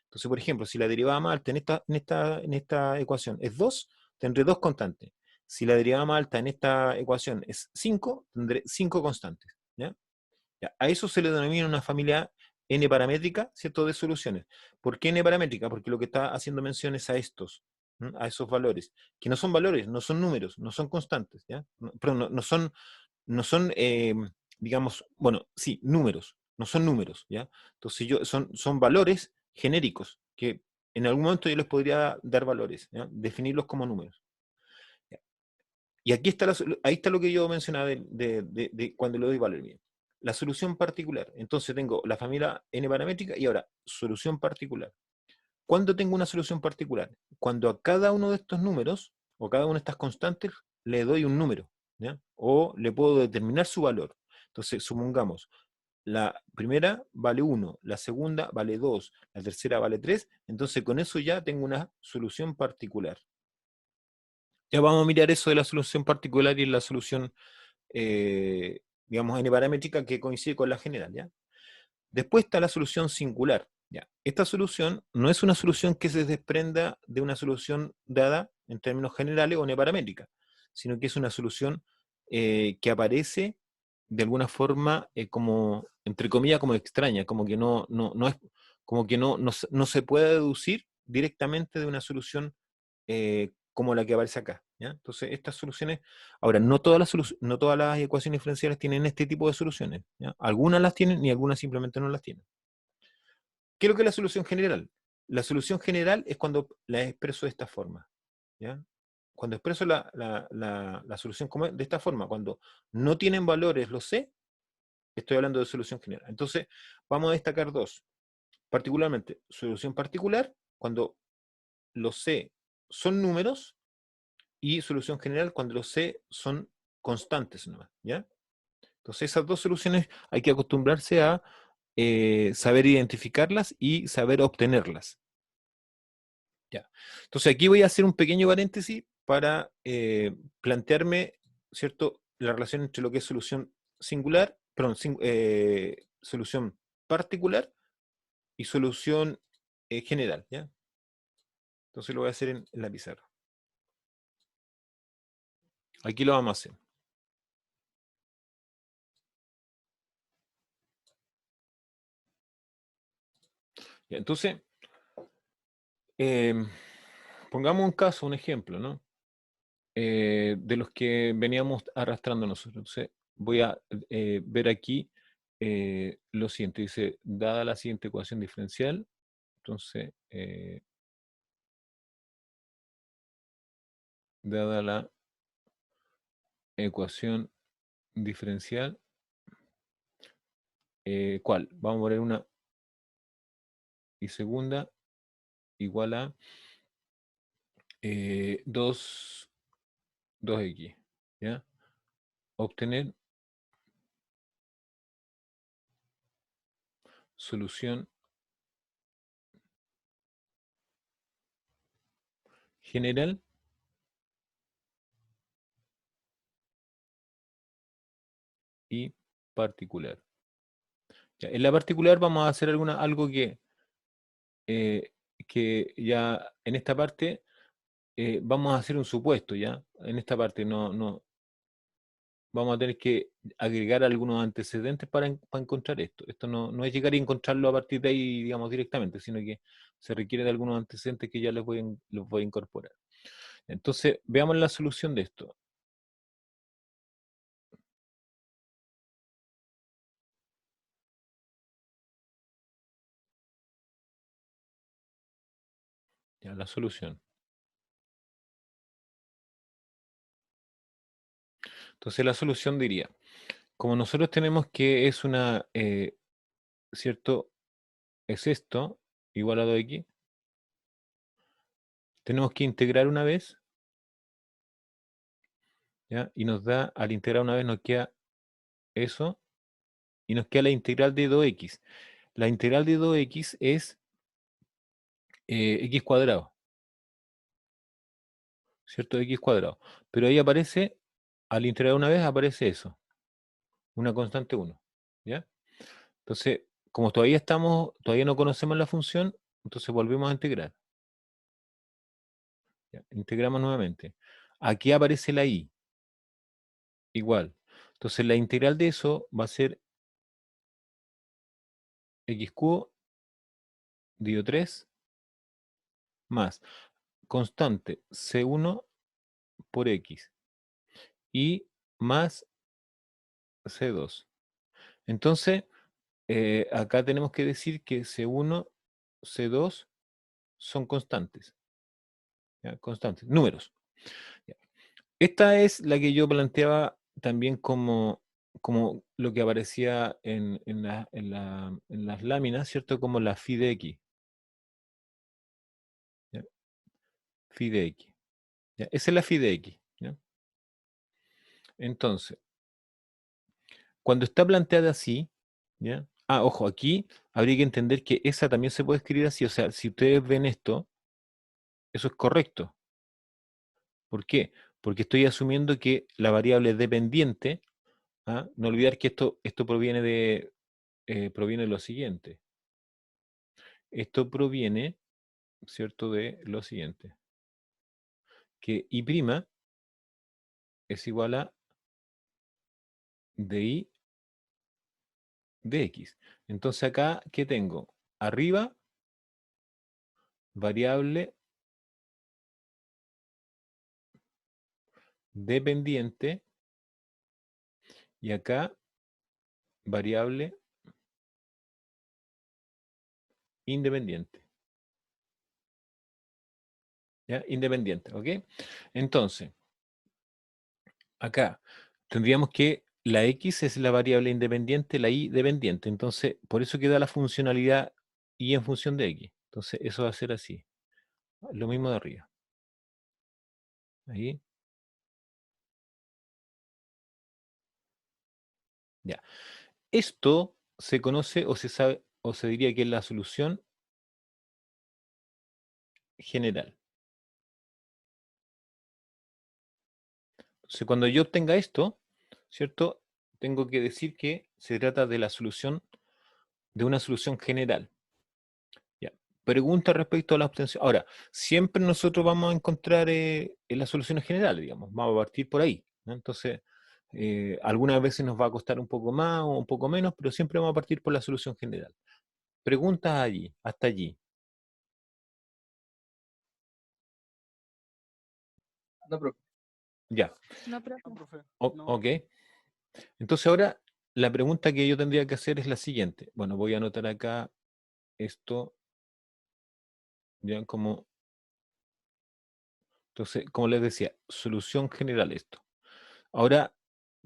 A: Entonces, por ejemplo, si la derivada más alta en esta ecuación es 2, tendré dos constantes. Si la derivada más alta en esta ecuación es 5, tendré 5 constantes. ¿Ya? Ya, a eso se le denomina una familia n paramétrica, ¿cierto?, de soluciones. ¿Por qué n paramétrica? Porque lo que está haciendo mención es a estos, a esos valores, que no son valores, no son números, no son constantes, ¿ya? Perdón, no son digamos, bueno, sí, números, no son números, ¿ya? Entonces son valores genéricos, que en algún momento yo les podría dar valores, ¿ya? Definirlos como números. ¿Ya? Y aquí está ahí está lo que yo mencionaba de cuando le doy valor bien. La solución particular. Entonces tengo la familia n paramétrica y ahora solución particular. ¿Cuándo tengo una solución particular? Cuando a cada uno de estos números o cada una de estas constantes le doy un número, ¿ya? O le puedo determinar su valor. Entonces, supongamos, la primera vale 1, la segunda vale 2, la tercera vale 3, entonces con eso ya tengo una solución particular. Ya vamos a mirar eso de la solución particular y la solución, digamos, n paramétrica que coincide con la general, ¿ya? Después está la solución singular, ¿ya? Esta solución no es una solución que se desprenda de una solución dada en términos generales o n paramétrica, sino que es una solución que aparece de alguna forma como, entre comillas, como extraña, como que no es, como que no se puede deducir directamente de una solución como la que aparece acá, ¿ya? Entonces, estas soluciones, ahora, no todas las ecuaciones diferenciales tienen este tipo de soluciones, ¿ya? Algunas las tienen y algunas simplemente no las tienen. ¿Qué es lo que es la solución general? La solución general es cuando la expreso de esta forma, ¿ya? Cuando expreso la solución de esta forma, cuando no tienen valores los C, estoy hablando de solución general. Entonces, vamos a destacar dos. Particularmente, solución particular, cuando los C son números y solución general cuando los C son constantes nomás, ¿ya? Entonces esas dos soluciones hay que acostumbrarse a saber identificarlas y saber obtenerlas. Ya. Entonces aquí voy a hacer un pequeño paréntesis para plantearme, ¿cierto?, la relación entre lo que es solución singular, perdón, solución particular y solución general, ¿ya? Entonces lo voy a hacer en la pizarra. Aquí lo vamos a hacer. Ya, entonces, pongamos un caso, un ejemplo, ¿no? De los que veníamos arrastrando nosotros. Entonces, voy a ver aquí lo siguiente. Dice, dada la siguiente ecuación diferencial, entonces, dada la ecuación diferencial, ¿cuál? Vamos a poner una y segunda igual a 2x, ¿ya? Obtener solución general y particular. Ya, en la particular vamos a hacer algo que ya en esta parte vamos a hacer un supuesto, ¿ya? En esta parte no vamos a tener que agregar algunos antecedentes para encontrar esto. Esto no es llegar y encontrarlo a partir de ahí, digamos, directamente, sino que se requiere de algunos antecedentes que ya los voy a incorporar. Entonces, veamos la solución de esto. Ya, la solución. Entonces, la solución diría, como nosotros tenemos que es una, ¿cierto? Es esto, igual a 2x, tenemos que integrar una vez, ¿ya? Y nos da, al integrar una vez nos queda eso, y nos queda la integral de 2x. La integral de 2x es x cuadrado, ¿cierto? X cuadrado. Pero ahí aparece, al integrar una vez aparece eso, una constante 1, ¿ya? Entonces, como todavía no conocemos la función, entonces volvemos a integrar. ¿Ya? Integramos nuevamente. Aquí aparece la y, igual. Entonces, la integral de eso va a ser x cubo dividido 3 más constante C1 por X y más C2. Entonces, acá tenemos que decir que C1, C2 son constantes. ¿Ya? Constantes, números. ¿Ya? Esta es la que yo planteaba también como lo que aparecía en las láminas, ¿cierto? Como la phi de X. ¿Ya? Phi de X. ¿Ya? Esa es la phi de X. ¿Ya? Entonces, cuando está planteada así, ¿ya? Ah, ojo, aquí habría que entender que esa también se puede escribir así. O sea, si ustedes ven esto, eso es correcto. ¿Por qué? Porque estoy asumiendo que la variable dependiente, ¿ah? No olvidar que esto proviene de lo siguiente. Esto proviene, ¿cierto?, de lo siguiente. Que y' es igual a di de x. Entonces acá, ¿qué tengo? Arriba, variable dependiente, y acá, variable independiente. ¿Ya? Independiente, ¿ok? Entonces, acá tendríamos que la x es la variable independiente, la y dependiente. Entonces, por eso queda la funcionalidad y en función de x. Entonces, eso va a ser así. Lo mismo de arriba. Ahí. Ya. Esto se conoce o se sabe o se diría que es la solución general. Entonces, cuando yo obtenga esto, ¿cierto? Tengo que decir que se trata de la solución, de una solución general. Ya. Pregunta respecto a la obtención. Ahora, siempre nosotros vamos a encontrar en las soluciones generales, digamos, vamos a partir por ahí, ¿no? Entonces, algunas veces nos va a costar un poco más o un poco menos, pero siempre vamos a partir por la solución general. Preguntas allí, hasta allí.
B: No, profe.
A: Ya.
C: No, profe.
B: No, profe. No.
A: Ok. Entonces ahora la pregunta que yo tendría que hacer es la siguiente. Bueno, voy a anotar acá esto, ya como, entonces, como les decía, solución general esto. Ahora,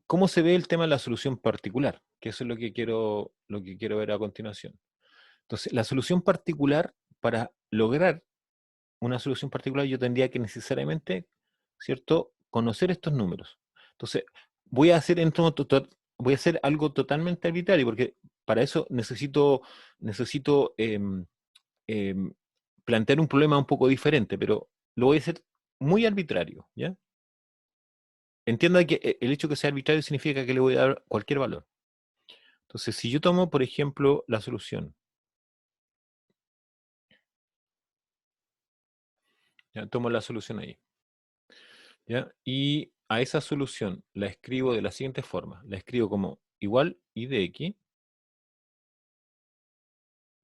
A: ¿cómo se ve el tema de la solución particular? Que eso es lo que quiero ver a continuación. Entonces, la solución particular, para lograr una solución particular, yo tendría que necesariamente, ¿cierto?, conocer estos números. Entonces, voy a hacer, voy a hacer algo totalmente arbitrario, porque para eso necesito em, plantear un problema un poco diferente, pero lo voy a hacer muy arbitrario, ¿ya? Entienda que el hecho de que sea arbitrario significa que le voy a dar cualquier valor. Entonces, si yo tomo, por ejemplo, la solución, ya tomo la solución ahí, ¿ya? Y a esa solución la escribo de la siguiente forma, la escribo como igual y de x,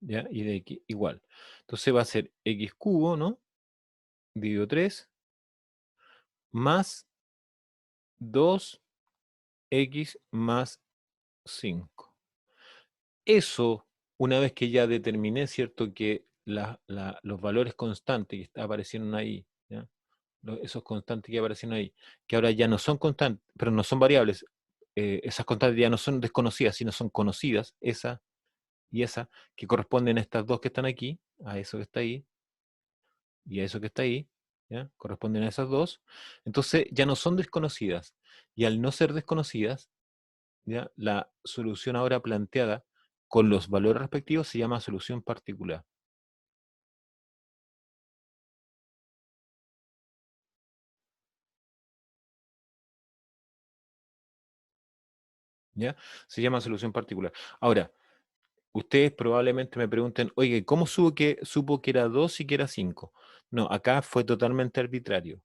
A: ¿ya? Y de x igual. Entonces va a ser x cubo, ¿no? Dividido 3 más 2x más 5. Eso, una vez que ya determiné, ¿cierto? Que los valores constantes que aparecieron ahí, ¿ya? Esos constantes que aparecieron ahí, que ahora ya no son constantes, pero no son variables, esas constantes ya no son desconocidas, sino son conocidas, esa y esa, que corresponden a estas dos que están aquí, a eso que está ahí, y a eso que está ahí, ¿ya? Corresponden a esas dos, entonces ya no son desconocidas, y al no ser desconocidas, ¿ya? La solución ahora planteada con los valores respectivos se llama solución particular. ¿Ya? Se llama solución particular. Ahora, ustedes probablemente me pregunten, oye, ¿cómo supo que era 2 y que era 5? No, acá fue totalmente arbitrario.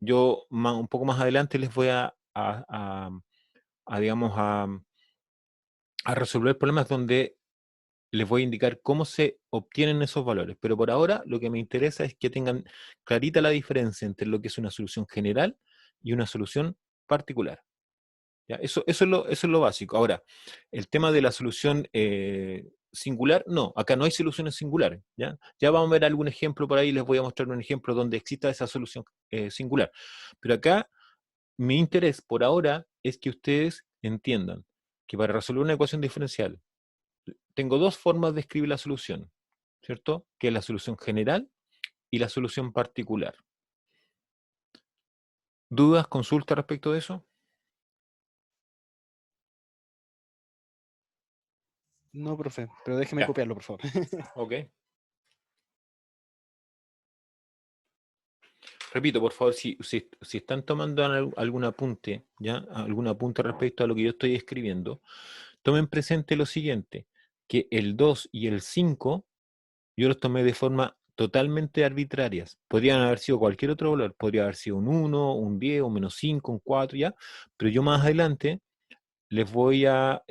A: Yo un poco más adelante les voy digamos, a resolver problemas donde les voy a indicar cómo se obtienen esos valores. Pero por ahora lo que me interesa es que tengan clarita la diferencia entre lo que es una solución general y una solución particular. ¿Ya? Eso es lo básico. Ahora, el tema de la solución singular, no, acá no hay soluciones singulares. ¿Ya? Ya vamos a ver algún ejemplo por ahí, les voy a mostrar un ejemplo donde exista esa solución singular. Pero acá mi interés por ahora es que ustedes entiendan que para resolver una ecuación diferencial tengo dos formas de escribir la solución, ¿cierto? Que es la solución general y la solución particular. ¿Dudas, consultas respecto de eso?
B: No, profe, pero déjeme
A: Ya.
B: copiarlo, por favor.
A: Ok. Repito, por favor, si están tomando algún apunte, ¿ya? Algún apunte respecto a lo que yo estoy escribiendo, tomen presente lo siguiente, que el 2 y el 5 yo los tomé de forma totalmente arbitrarias. Podrían haber sido cualquier otro valor, podría haber sido un 1, un 10, un -5, un 4, ¿ya? Pero yo más adelante les voy a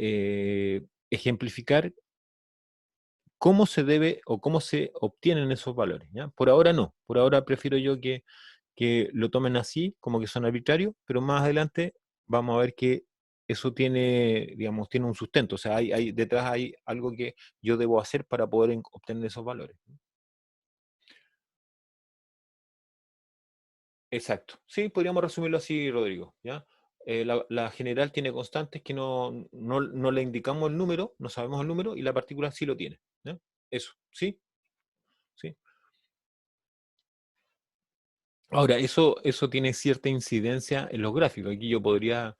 A: ejemplificar cómo se debe o cómo se obtienen esos valores, ¿ya? Por ahora no, por ahora prefiero yo que lo tomen así, como que son arbitrarios, pero más adelante vamos a ver que eso tiene, digamos, tiene un sustento, o sea, detrás hay algo que yo debo hacer para poder obtener esos valores. Exacto. Sí, podríamos resumirlo así, Rodrigo, ¿ya? La general tiene constantes que no le indicamos el número, no sabemos el número, y la particular sí lo tiene, ¿ya? Eso, ¿sí? ¿Sí? Ahora, eso tiene cierta incidencia en los gráficos. Aquí yo podría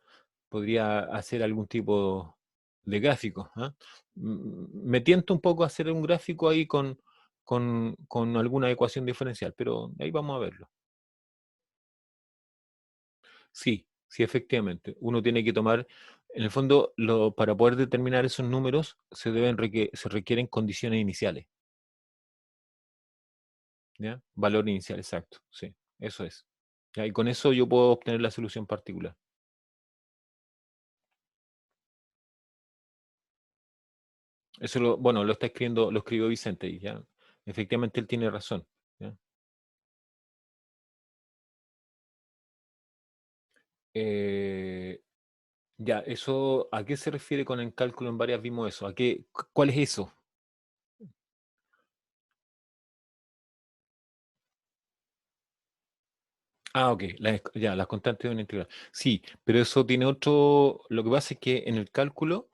A: hacer algún tipo de gráfico. ¿Ah? Me tiento un poco a hacer un gráfico ahí con alguna ecuación diferencial, pero ahí vamos a verlo. Sí, sí, efectivamente. Uno tiene que tomar, en el fondo, para poder determinar esos números se requieren condiciones iniciales. ¿Ya? Valor inicial, exacto. Sí, eso es. ¿Ya? Y con eso yo puedo obtener la solución particular. Eso bueno, lo está escribiendo, lo escribió Vicente y ya. Efectivamente él tiene razón. ¿Ya? Eh, ya, eso, ¿a qué se refiere con el cálculo en varias? Vimos eso. ¿Cuál es eso? Ah, ok, ya, las constantes de una integral. Sí, pero eso tiene otro. Lo que pasa es que en el cálculo,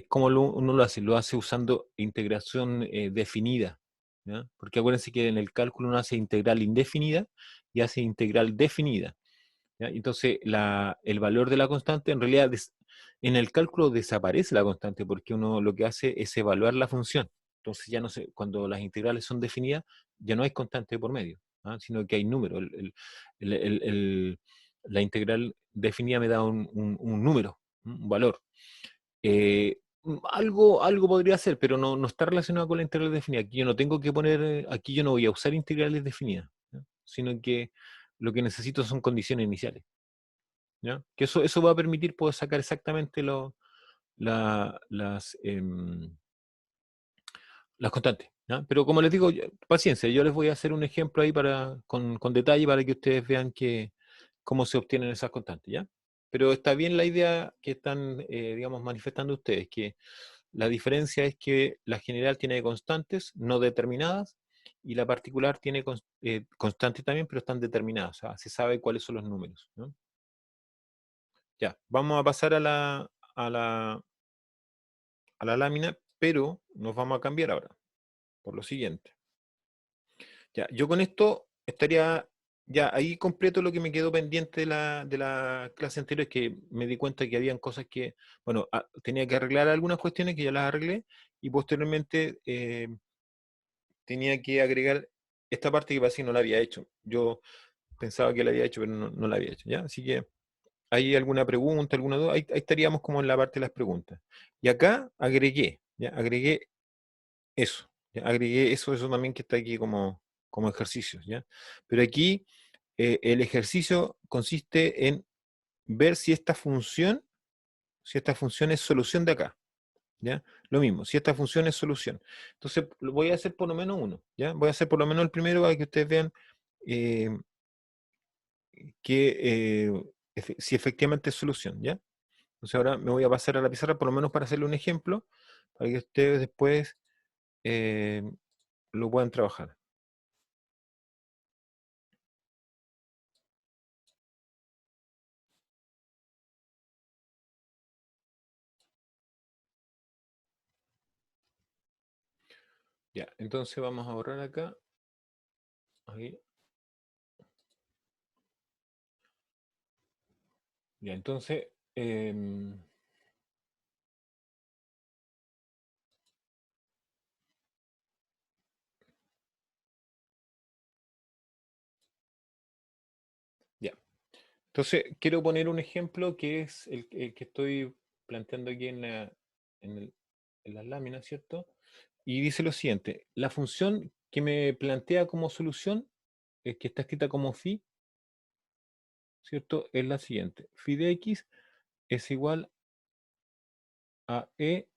A: ¿cómo uno lo hace? Lo hace usando integración definida. ¿Ya? Porque acuérdense que en el cálculo uno hace integral indefinida y hace integral definida. ¿Ya? Entonces, el valor de la constante, en realidad, en el cálculo desaparece la constante porque uno lo que hace es evaluar la función. Entonces, ya no sé, cuando las integrales son definidas, ya no hay constante por medio, ¿ah? Sino que hay número. El- el- el- la integral definida me da un número, un valor. Algo podría ser, pero no está relacionado con la integral definida. Aquí yo no tengo que poner, aquí yo no voy a usar integrales definidas, ¿ya? Sino que lo que necesito son condiciones iniciales. ¿Ya? Que eso va a permitir poder sacar exactamente las constantes. ¿Ya? Pero como les digo, paciencia, yo les voy a hacer un ejemplo ahí con detalle para que ustedes vean cómo se obtienen esas constantes. ¿Ya? Pero está bien la idea que están, digamos, manifestando ustedes, que la diferencia es que la general tiene constantes no determinadas y la particular tiene constantes también, pero están determinadas. O sea, se sabe cuáles son los números. ¿No? Ya, vamos a pasar a la, a la lámina, pero nos vamos a cambiar ahora, por lo siguiente. Ya, yo con esto estaría ya ahí completo lo que me quedó pendiente de la clase anterior, es que me di cuenta que habían cosas que, bueno, tenía que arreglar algunas cuestiones que ya las arreglé, y posteriormente tenía que agregar esta parte que parece que no la había hecho. Yo pensaba que la había hecho, pero no la había hecho, ¿ya? Así que ¿hay alguna pregunta, alguna duda? Ahí estaríamos como en la parte de las preguntas. Y acá agregué, ¿ya? Agregué eso, ¿ya? Agregué eso también que está aquí como ejercicio, ¿ya? Pero aquí el ejercicio consiste en ver si esta función es solución de acá, ¿ya? Lo mismo, si esta función es solución. Entonces, lo voy a hacer por lo menos uno, ¿ya? Voy a hacer por lo menos el primero para que ustedes vean eh, si efectivamente es solución, ¿ya? Entonces ahora me voy a pasar a la pizarra por lo menos para hacerle un ejemplo, para que ustedes después eh, lo puedan trabajar. Ya, entonces vamos a borrar acá. Ahí. Ya, entonces, ya. Entonces, quiero poner un ejemplo que es el que estoy planteando aquí en las láminas, ¿cierto? Y dice lo siguiente: la función que me plantea como solución, que está escrita como phi, ¿cierto? Es la siguiente: phi de x es igual a e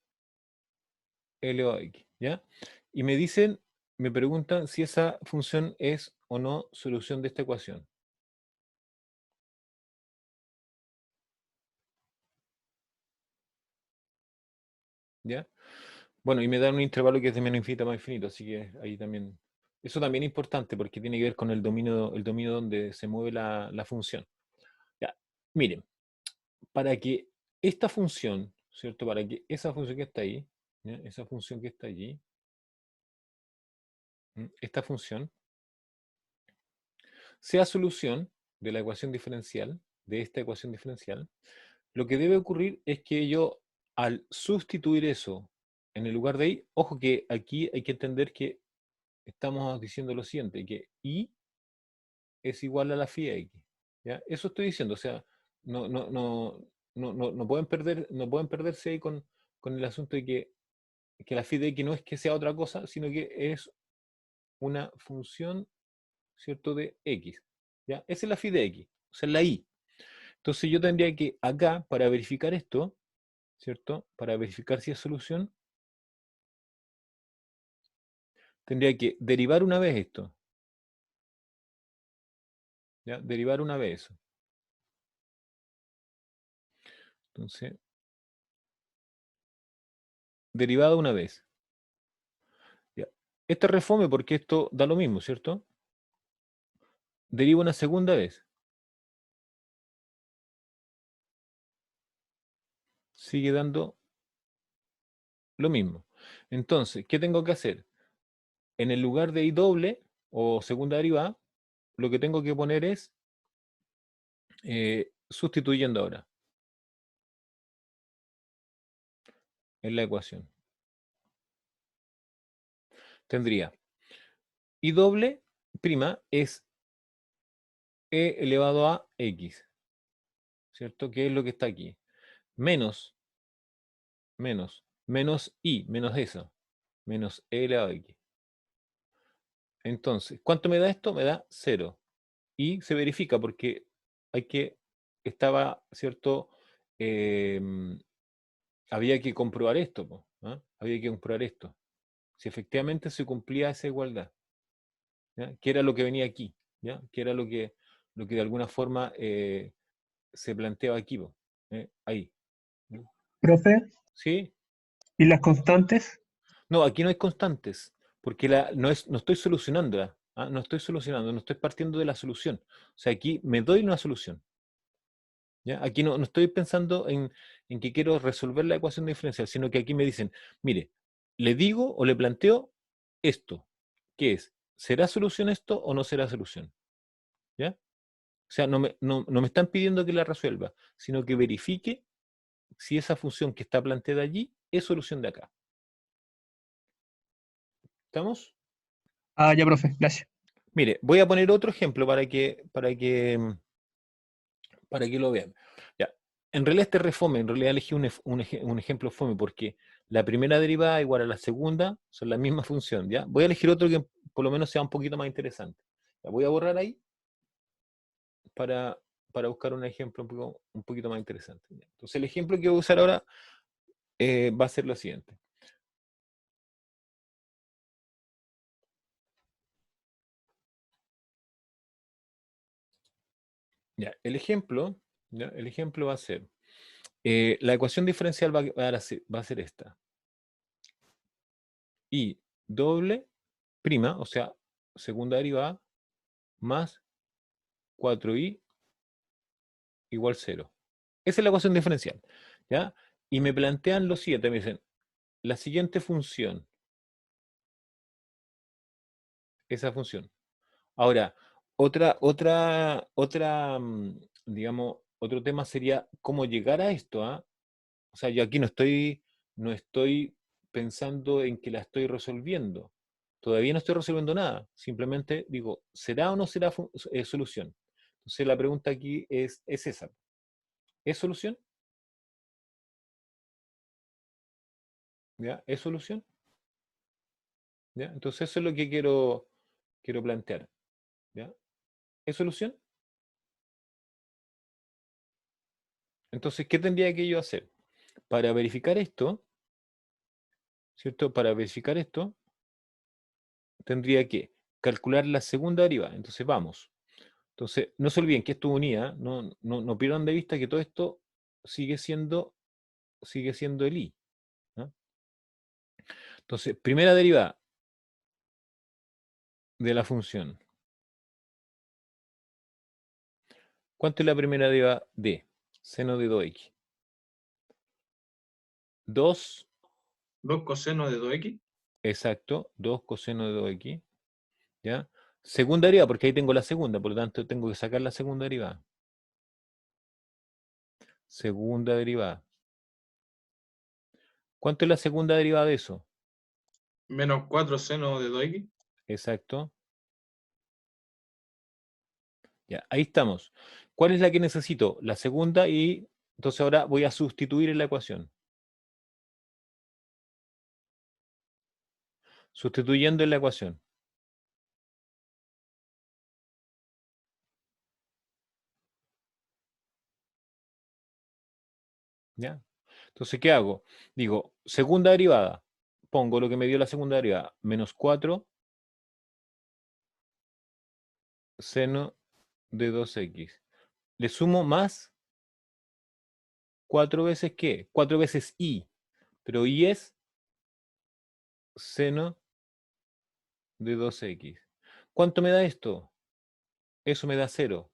A: elevado a x, ¿ya? Y me preguntan si esa función es o no solución de esta ecuación, ¿ya? Bueno, y me dan un intervalo que es de menos infinito a más infinito, así que ahí también. Eso también es importante porque tiene que ver con el dominio donde se mueve la función. Ya, miren, para que esta función, ¿cierto? Para que esa función que está ahí, ¿ya? Esa función que está allí, esta función, sea solución de la ecuación diferencial, de esta ecuación diferencial, lo que debe ocurrir es que yo, al sustituir eso en el lugar de y, ojo que aquí hay que entender que estamos diciendo lo siguiente, que y es igual a la phi de x. ¿Ya? Eso estoy diciendo, o sea, no pueden perderse ahí con el asunto de que la phi de x no es que sea otra cosa, sino que es una función, ¿cierto?, de x. ¿Ya? Esa es la phi de x, o sea, la y. Entonces yo tendría que acá, para verificar esto, ¿cierto? Para verificar si es solución, tendría que derivar una vez esto. ¿Ya? Derivar una vez eso. Entonces, derivado una vez. ¿Ya? Este refome porque esto da lo mismo, ¿cierto? Derivo una segunda vez. Sigue dando lo mismo. Entonces, ¿qué tengo que hacer? En el lugar de i doble o segunda derivada, lo que tengo que poner es sustituyendo ahora en la ecuación. Tendría i doble prima es e elevado a x, ¿cierto? Que es lo que está aquí. Menos i, menos eso, menos e elevado a x. Entonces, ¿cuánto me da esto? Me da 0. Y se verifica porque estaba, ¿cierto? Había que comprobar esto, ¿ah? Había que comprobar esto. Si efectivamente se cumplía esa igualdad, ¿ya? Que era lo que venía aquí, ¿ya? Que era lo que de alguna forma se planteaba aquí, ahí. ¿Ya?
B: Profe,
A: ¿Sí?
B: ¿y las constantes?
A: No, aquí no hay constantes, porque no estoy solucionándola, ¿ah? No estoy solucionando, no estoy partiendo de la solución. O sea, aquí me doy una solución. ¿Ya? Aquí no estoy pensando en que quiero resolver la ecuación diferencial, sino que aquí me dicen, mire, le digo o le planteo esto. ¿Qué es? ¿Será solución esto o no será solución? ¿Ya? O sea, no me están pidiendo que la resuelva, sino que verifique si esa función que está planteada allí es solución de acá. ¿Estamos?
B: Ah, ya, profe, gracias.
A: Mire, voy a poner otro ejemplo para que lo vean. Ya. En realidad este refome, en realidad elegí un ejemplo fome porque la primera derivada igual a la segunda son la misma función. ¿Ya? Voy a elegir otro que por lo menos sea un poquito más interesante. La voy a borrar ahí para, para buscar un ejemplo un poquito más interesante. ¿Ya? Entonces el ejemplo que voy a usar ahora va a ser lo siguiente. Ya, el ejemplo va a ser, la ecuación diferencial va a ser esta. Y doble prima, o sea, segunda derivada, más 4i igual 0. Esa es la ecuación diferencial. ¿Ya? Y me plantean lo siguiente, me dicen, la siguiente función, esa función. Ahora, digamos, otro tema sería cómo llegar a esto, ¿ah? O sea, yo aquí no estoy pensando en que la estoy resolviendo. Todavía no estoy resolviendo nada. Simplemente digo, ¿será o no será solución? Entonces la pregunta aquí es esa. ¿Es solución? ¿Ya? ¿Es solución? ¿Ya? Entonces eso es lo que quiero plantear. ¿Ya? ¿Es solución? Entonces, ¿qué tendría que yo hacer? Para verificar esto, ¿cierto? Para verificar esto, tendría que calcular la segunda derivada. Entonces, vamos. Entonces, no se olviden que esto es unida, no pierdan de vista que todo esto sigue siendo el i. ¿No? Entonces, primera derivada de la función. ¿Cuánto es la primera derivada de seno de 2x? 2,
E: 2 coseno de 2x.
A: exacto, 2 coseno de 2x, ¿ya? Segunda derivada, porque ahí tengo la segunda, por lo tanto tengo que sacar la segunda derivada. Segunda derivada. ¿Cuánto es la segunda derivada de eso?
E: Menos 4 seno de 2x.
A: Exacto. Ya, ahí estamos. ¿Cuál es la que necesito? La segunda y entonces ahora voy a sustituir en la ecuación. Sustituyendo en la ecuación. ¿Ya? Entonces, ¿qué hago? Digo, segunda derivada. Pongo lo que me dio la segunda derivada. Menos 4 seno de 2x. Le sumo más 4 veces ¿qué? 4 veces y. Pero y es seno de 2x. ¿Cuánto me da esto? Eso me da 0.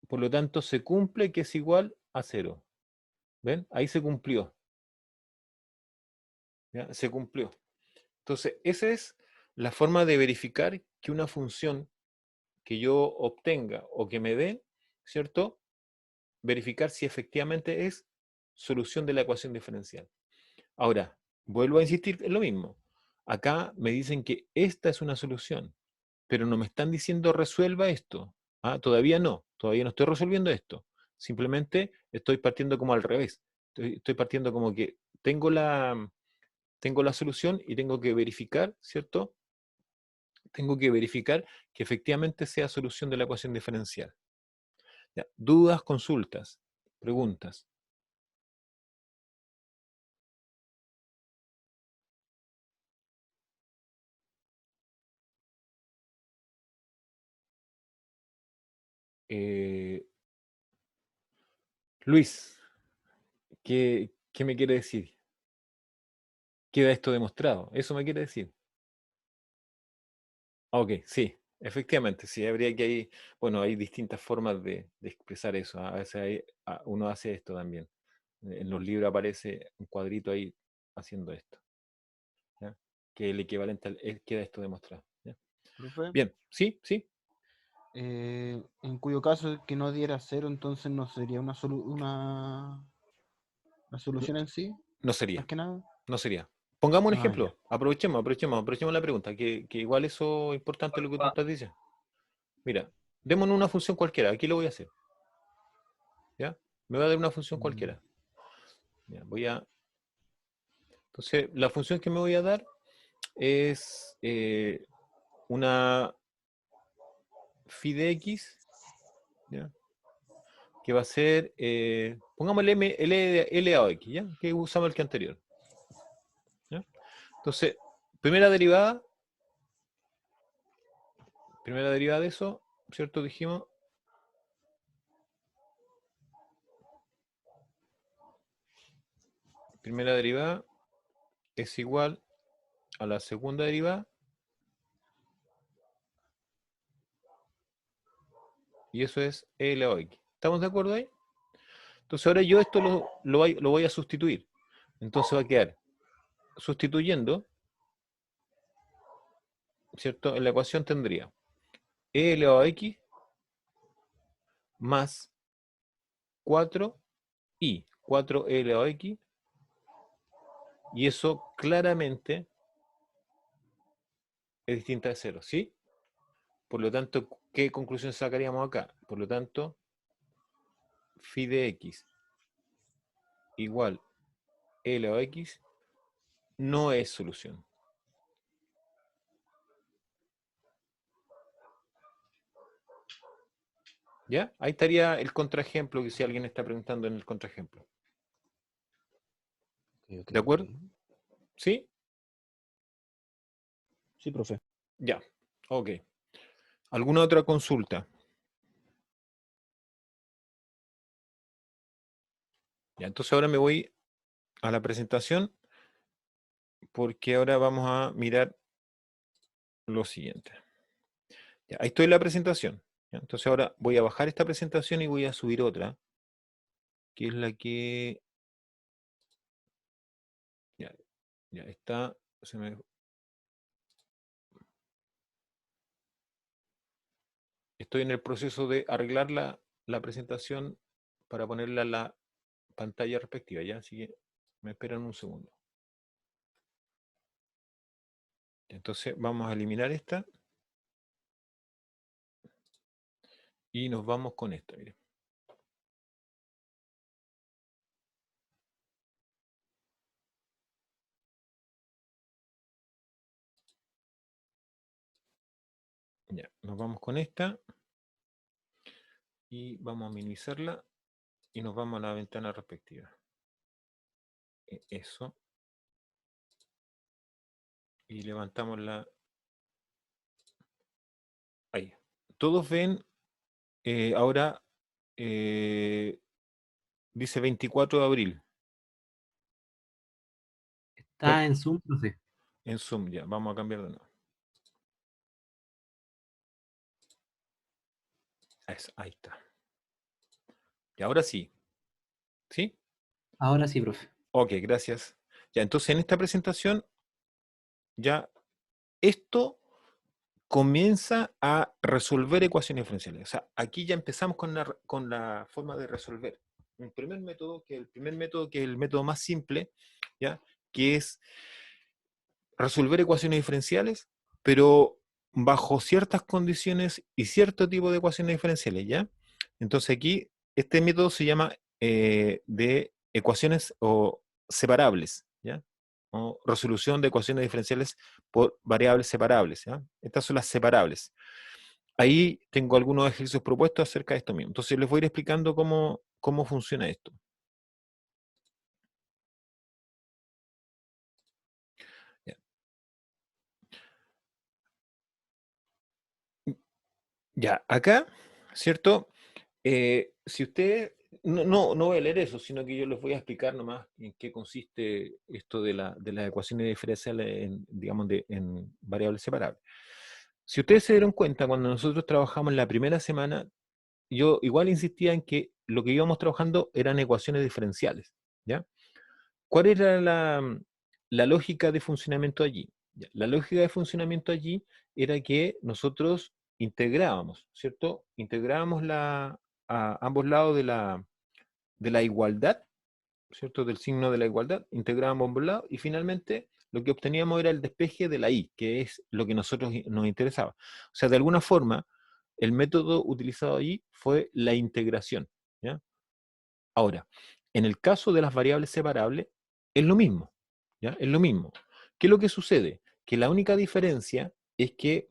A: Por lo tanto, se cumple que es igual a 0. ¿Ven? Ahí se cumplió. ¿Ya? Se cumplió. Entonces, esa es la forma de verificar que una función que yo obtenga o que me dé, ¿cierto? Verificar si efectivamente es solución de la ecuación diferencial. Ahora, vuelvo a insistir en lo mismo. Acá me dicen que esta es una solución, pero no me están diciendo resuelva esto. ¿Ah? Todavía no estoy resolviendo esto. Simplemente estoy partiendo como al revés. Estoy partiendo como que tengo la solución y tengo que verificar, ¿cierto? Tengo que verificar que efectivamente sea solución de la ecuación diferencial. Ya, dudas, consultas, preguntas. Eh, Luis, ¿qué me quiere decir? ¿Queda esto demostrado? ¿Eso me quiere decir? Ok, sí, efectivamente, sí, habría que hay, bueno, hay distintas formas de expresar eso. A veces uno hace esto también. En los libros aparece un cuadrito ahí haciendo esto. ¿Ya? Que el equivalente queda esto demostrado. ¿Ya?
F: Profe,
A: Bien, sí, sí.
F: en cuyo caso que no diera cero, entonces no sería una la solución en sí,
A: No
F: más
A: sería,
F: que nada.
A: no sería. Pongamos un
F: Ah, ya.
A: ejemplo, aprovechemos la pregunta, que igual eso es importante lo que tú estás diciendo. Mira, démonos una función cualquiera, aquí lo voy a hacer. ¿Ya? Me va a dar una función cualquiera. Ya, entonces, la función que me voy a dar es una phi de x, ¿ya? Que va a ser, pongamos L a x, ¿ya? Que usamos el que anterior. ¿Ya? Entonces, primera derivada de eso, ¿cierto? Dijimos, primera derivada es igual a la segunda derivada y eso es L a x. ¿Estamos de acuerdo ahí? Entonces ahora yo esto lo voy a sustituir. Entonces va a quedar sustituyendo, ¿cierto? En la ecuación tendría e elevado a x más 4i, 4e elevado a x, y eso claramente es distinta de 0, ¿sí? Por lo tanto, ¿qué conclusión sacaríamos acá? Por lo tanto, phi de x igual e elevado a x no es solución. ¿Ya? Ahí estaría el contraejemplo, que si alguien está preguntando en el contraejemplo.
F: Ok,
A: ¿De acuerdo? ¿Sí?
F: Sí, profe.
A: Ya. Ok. ¿Alguna otra consulta? Ya, entonces ahora me voy a la presentación porque ahora vamos a mirar lo siguiente. Ya, ahí estoy en la presentación. ¿Ya? Entonces ahora voy a bajar esta presentación y voy a subir otra, que es la que... Ya está... Estoy en el proceso de arreglar la presentación para ponerla en la pantalla respectiva, ¿ya? Así que me esperan un segundo. Entonces vamos a eliminar esta. Y nos vamos con esta, miren. Ya, nos vamos con esta. Y vamos a minimizarla. Y nos vamos a la ventana respectiva. Eso. Y levantamos la... Ahí. Todos ven, ahora dice 24 de abril.
G: Está en Zoom, profe.
A: En Zoom, ya. Vamos a cambiar de nuevo. Ahí está. Y ahora sí. ¿Sí?
G: Ahora sí, profe.
A: Ok, gracias. Ya, entonces en esta presentación, ya esto comienza a resolver ecuaciones diferenciales. O sea, aquí ya empezamos con la forma de resolver. Un primer método, que es el método más simple, ¿ya? Que es resolver ecuaciones diferenciales, pero bajo ciertas condiciones y cierto tipo de ecuaciones diferenciales, ¿ya? Entonces aquí, este método se llama de ecuaciones o separables, ¿ya? O resolución de ecuaciones diferenciales por variables separables, ¿ya? Estas son las separables. Ahí tengo algunos ejercicios propuestos acerca de esto mismo. Entonces les voy a ir explicando cómo funciona esto. Ya, ya acá, ¿cierto? Si usted, no voy a leer eso, sino que yo les voy a explicar nomás en qué consiste esto de las ecuaciones diferenciales digamos, en variables separables. Si ustedes se dieron cuenta, cuando nosotros trabajamos en la primera semana, yo igual insistía en que lo que íbamos trabajando eran ecuaciones diferenciales, ¿ya? ¿Cuál era la lógica de funcionamiento allí? La lógica de funcionamiento allí era que nosotros integrábamos, ¿cierto? Integrábamos a ambos lados de la igualdad, ¿cierto? Del signo de la igualdad, integrábamos ambos lados y finalmente lo que obteníamos era el despeje de la y, que es lo que nosotros nos interesaba. O sea, de alguna forma, el método utilizado allí fue la integración, ¿ya? Ahora, en el caso de las variables separables, es lo mismo, ¿ya? Es lo mismo. ¿Qué es lo que sucede? Que la única diferencia es que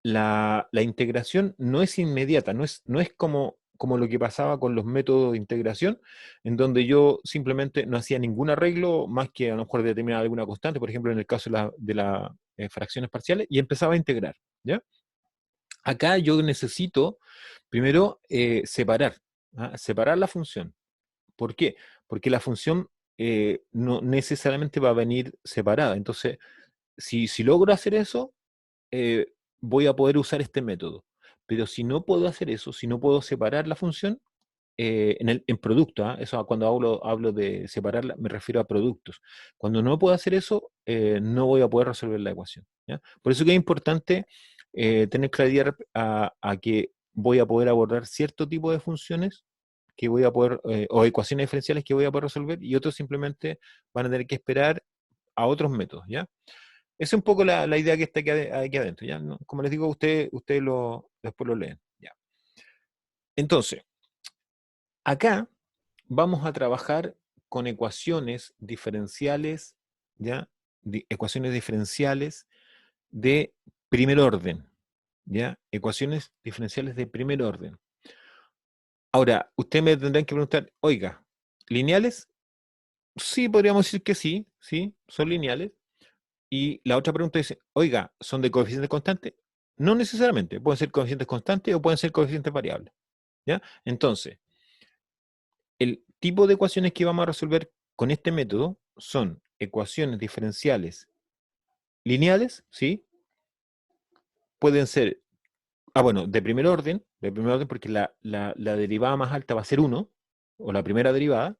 A: la integración no es inmediata, no es como lo que pasaba con los métodos de integración, en donde yo simplemente no hacía ningún arreglo más que a lo mejor determinar alguna constante, por ejemplo, en el caso de las fracciones parciales, y empezaba a integrar, ¿ya? Acá yo necesito primero separar, ¿ah? Separar la función. ¿Por qué? Porque la función no necesariamente va a venir separada. Entonces, si logro hacer eso, voy a poder usar este método. Pero si no puedo hacer eso, si no puedo separar la función, en producto, ¿ah? Eso cuando hablo de separarla, me refiero a productos. Cuando no puedo hacer eso, no voy a poder resolver la ecuación, ¿ya? Por eso que es importante tener claridad a que voy a poder abordar cierto tipo de funciones que voy a poder, o ecuaciones diferenciales que voy a poder resolver, y otros simplemente van a tener que esperar a otros métodos, ¿ya? Esa es un poco la idea que está aquí adentro, ¿ya? ¿No? Como les digo, ustedes después lo leen, ¿ya? Entonces, acá vamos a trabajar con ecuaciones diferenciales, ¿ya? Ecuaciones diferenciales de primer orden, ¿ya? Ecuaciones diferenciales de primer orden. Ahora, ustedes me tendrán que preguntar, oiga, ¿lineales? Sí, podríamos decir que sí, son lineales. Y la otra pregunta es, oiga, ¿son de coeficientes constantes? No necesariamente, pueden ser coeficientes constantes o pueden ser coeficientes variables, ¿ya? Entonces, el tipo de ecuaciones que vamos a resolver con este método son ecuaciones diferenciales lineales, ¿sí? Pueden ser, bueno, de primer orden porque la derivada más alta va a ser 1, o la primera derivada,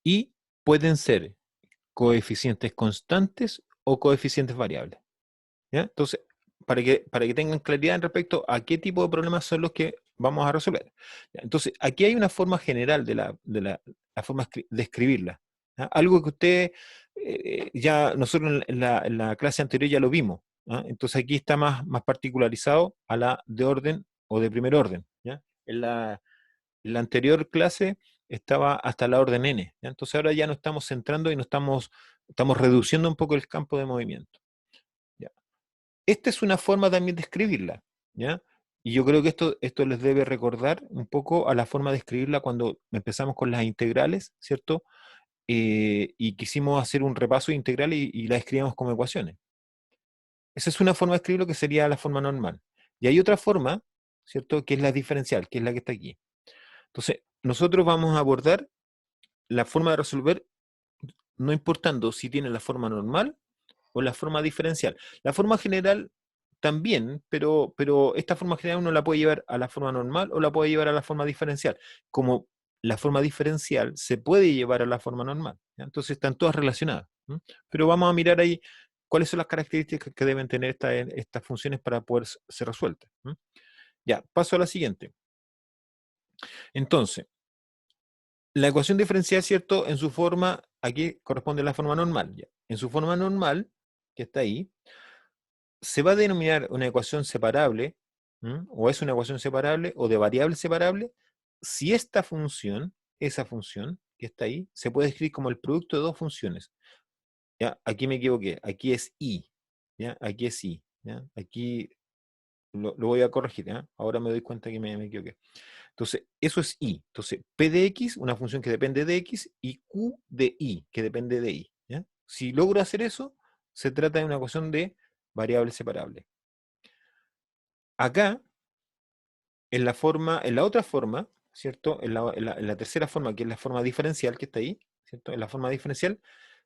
A: y pueden ser coeficientes constantes o coeficientes variables, ¿ya? Entonces, para que tengan claridad en respecto a qué tipo de problemas son los que vamos a resolver. Ya, entonces, aquí hay una forma general de la forma de escribirla. ¿Ya? Algo que usted, ya nosotros en la clase anterior ya lo vimos. ¿Ya? Entonces aquí está más particularizado a la de orden o de primer orden. ¿Ya? En la anterior clase estaba hasta la orden n. ¿Ya? Entonces ahora ya nos estamos centrando y estamos reduciendo un poco el campo de movimiento. ¿Ya? Esta es una forma también de escribirla, ¿ya? Y yo creo que esto les debe recordar un poco a la forma de escribirla cuando empezamos con las integrales, ¿cierto? Y quisimos hacer un repaso integral y la escribíamos como ecuaciones. Esa es una forma de escribirlo que sería la forma normal. Y hay otra forma, ¿cierto? Que es la diferencial, que es la que está aquí. Entonces, nosotros vamos a abordar la forma de resolver, no importando si tiene la forma normal o la forma diferencial. La forma general también, pero esta forma general uno la puede llevar a la forma normal o la puede llevar a la forma diferencial. Como la forma diferencial se puede llevar a la forma normal, ¿ya? Entonces están todas relacionadas. ¿M? Pero vamos a mirar ahí cuáles son las características que deben tener estas funciones para poder ser resueltas. ¿M? Ya, paso a la siguiente. Entonces, la ecuación diferencial, ¿cierto? En su forma, aquí corresponde a la forma normal. ¿Ya? En su forma normal, que está ahí, se va a denominar una ecuación separable, o es una ecuación separable, o de variable separable, si esta función, esa función que está ahí, se puede escribir como el producto de dos funciones. ¿Ya? Aquí me equivoqué, aquí es i, ¿ya? Aquí es i, ¿ya? Aquí lo voy a corregir, ¿ya? Ahora me doy cuenta que me equivoqué. Entonces, eso es i. Entonces, p de x, una función que depende de x, y q de i, que depende de i. ¿Ya? Si logro hacer eso, se trata de una ecuación de variable separable. Acá, en la otra forma, ¿cierto? En la tercera forma, que es la forma diferencial que está ahí, ¿cierto? En la forma diferencial,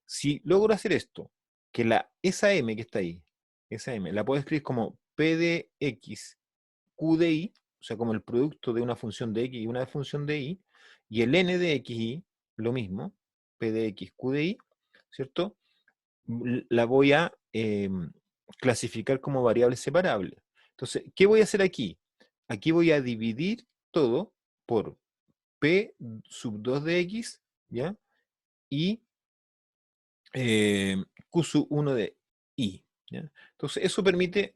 A: si logro hacer esto, que esa m que está ahí, esa m, la puedo escribir como p de x, q de i, o sea, como el producto de una función de x y una función de y, y el n de x y, lo mismo, p de x, q de i, ¿cierto? La voy a clasificar como variable separable. Entonces, ¿qué voy a hacer aquí? Aquí voy a dividir todo por p sub 2 de x, ¿ya? Y q sub 1 de y, ¿ya? Entonces, eso permite...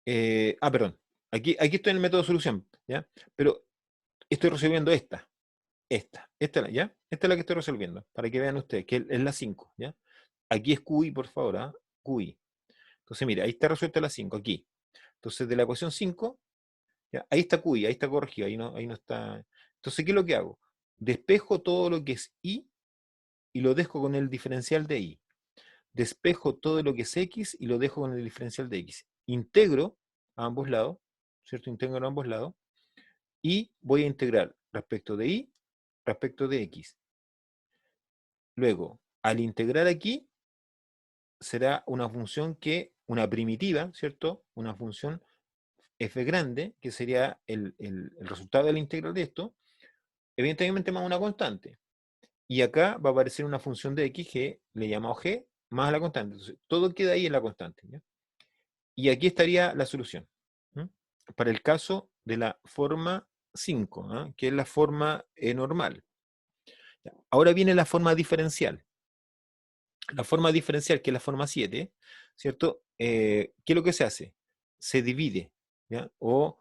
A: perdón. Aquí estoy en el método de solución, ¿ya? Pero estoy resolviendo esta, ¿ya? Esta es la que estoy resolviendo, para que vean ustedes, que es la 5, ¿ya? Aquí es QI, por favor, ¿ah? QI. Entonces, mira, ahí está resuelta la 5, aquí. Entonces, de la ecuación 5, ¿ya? Ahí está QI, ahí está corregido, ahí no está. Entonces, ¿qué es lo que hago? Despejo todo lo que es I y lo dejo con el diferencial de I. Despejo todo lo que es X y lo dejo con el diferencial de X. Integro a ambos lados, ¿cierto? Integro a ambos lados. Y voy a integrar respecto de Y, respecto de X. Luego, al integrar aquí, será una función una primitiva, ¿cierto? Una función f grande, que sería el resultado de la integral de esto, evidentemente más una constante. Y acá va a aparecer una función de x que le llamamos g más la constante. Entonces, todo queda ahí en la constante, ¿ya? Y aquí estaría la solución, ¿m? Para el caso de la forma 5, ¿ah? Que es la forma normal. Ahora viene la forma diferencial. La forma diferencial, que es la forma 7, ¿cierto? ¿Qué es lo que se hace? Se divide, ¿ya? O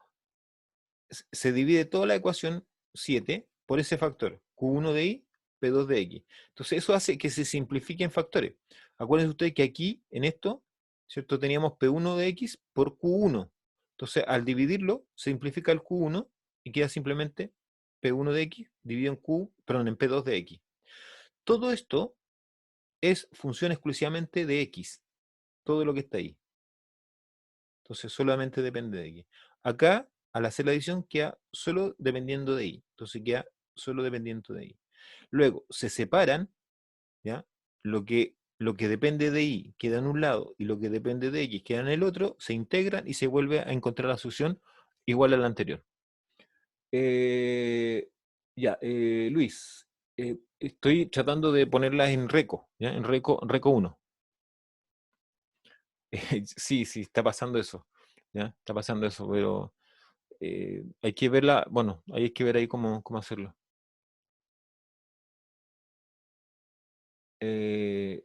A: se divide toda la ecuación 7 por ese factor, Q1 de I, P2 de X. Entonces eso hace que se simplifiquen factores. Acuérdense ustedes que aquí, en esto, ¿cierto? Teníamos P1 de X por Q1. Entonces, al dividirlo, se simplifica el Q1 y queda simplemente P1 de X dividido en P2 de X. Todo esto es función exclusivamente de X, todo lo que está ahí. Entonces solamente depende de X. Acá, al hacer la división, queda solo dependiendo de Y. Entonces queda solo dependiendo de Y. Luego, se separan, ¿ya? Lo que depende de Y queda en un lado y lo que depende de X queda en el otro, se integran y se vuelve a encontrar la solución igual a la anterior. Luis, estoy tratando de ponerlas en RECO, ¿ya? En RECO 1. Sí, sí, está pasando eso. ¿Ya? Está pasando eso, pero hay que verla, bueno, hay que ver ahí cómo hacerlo. Eh,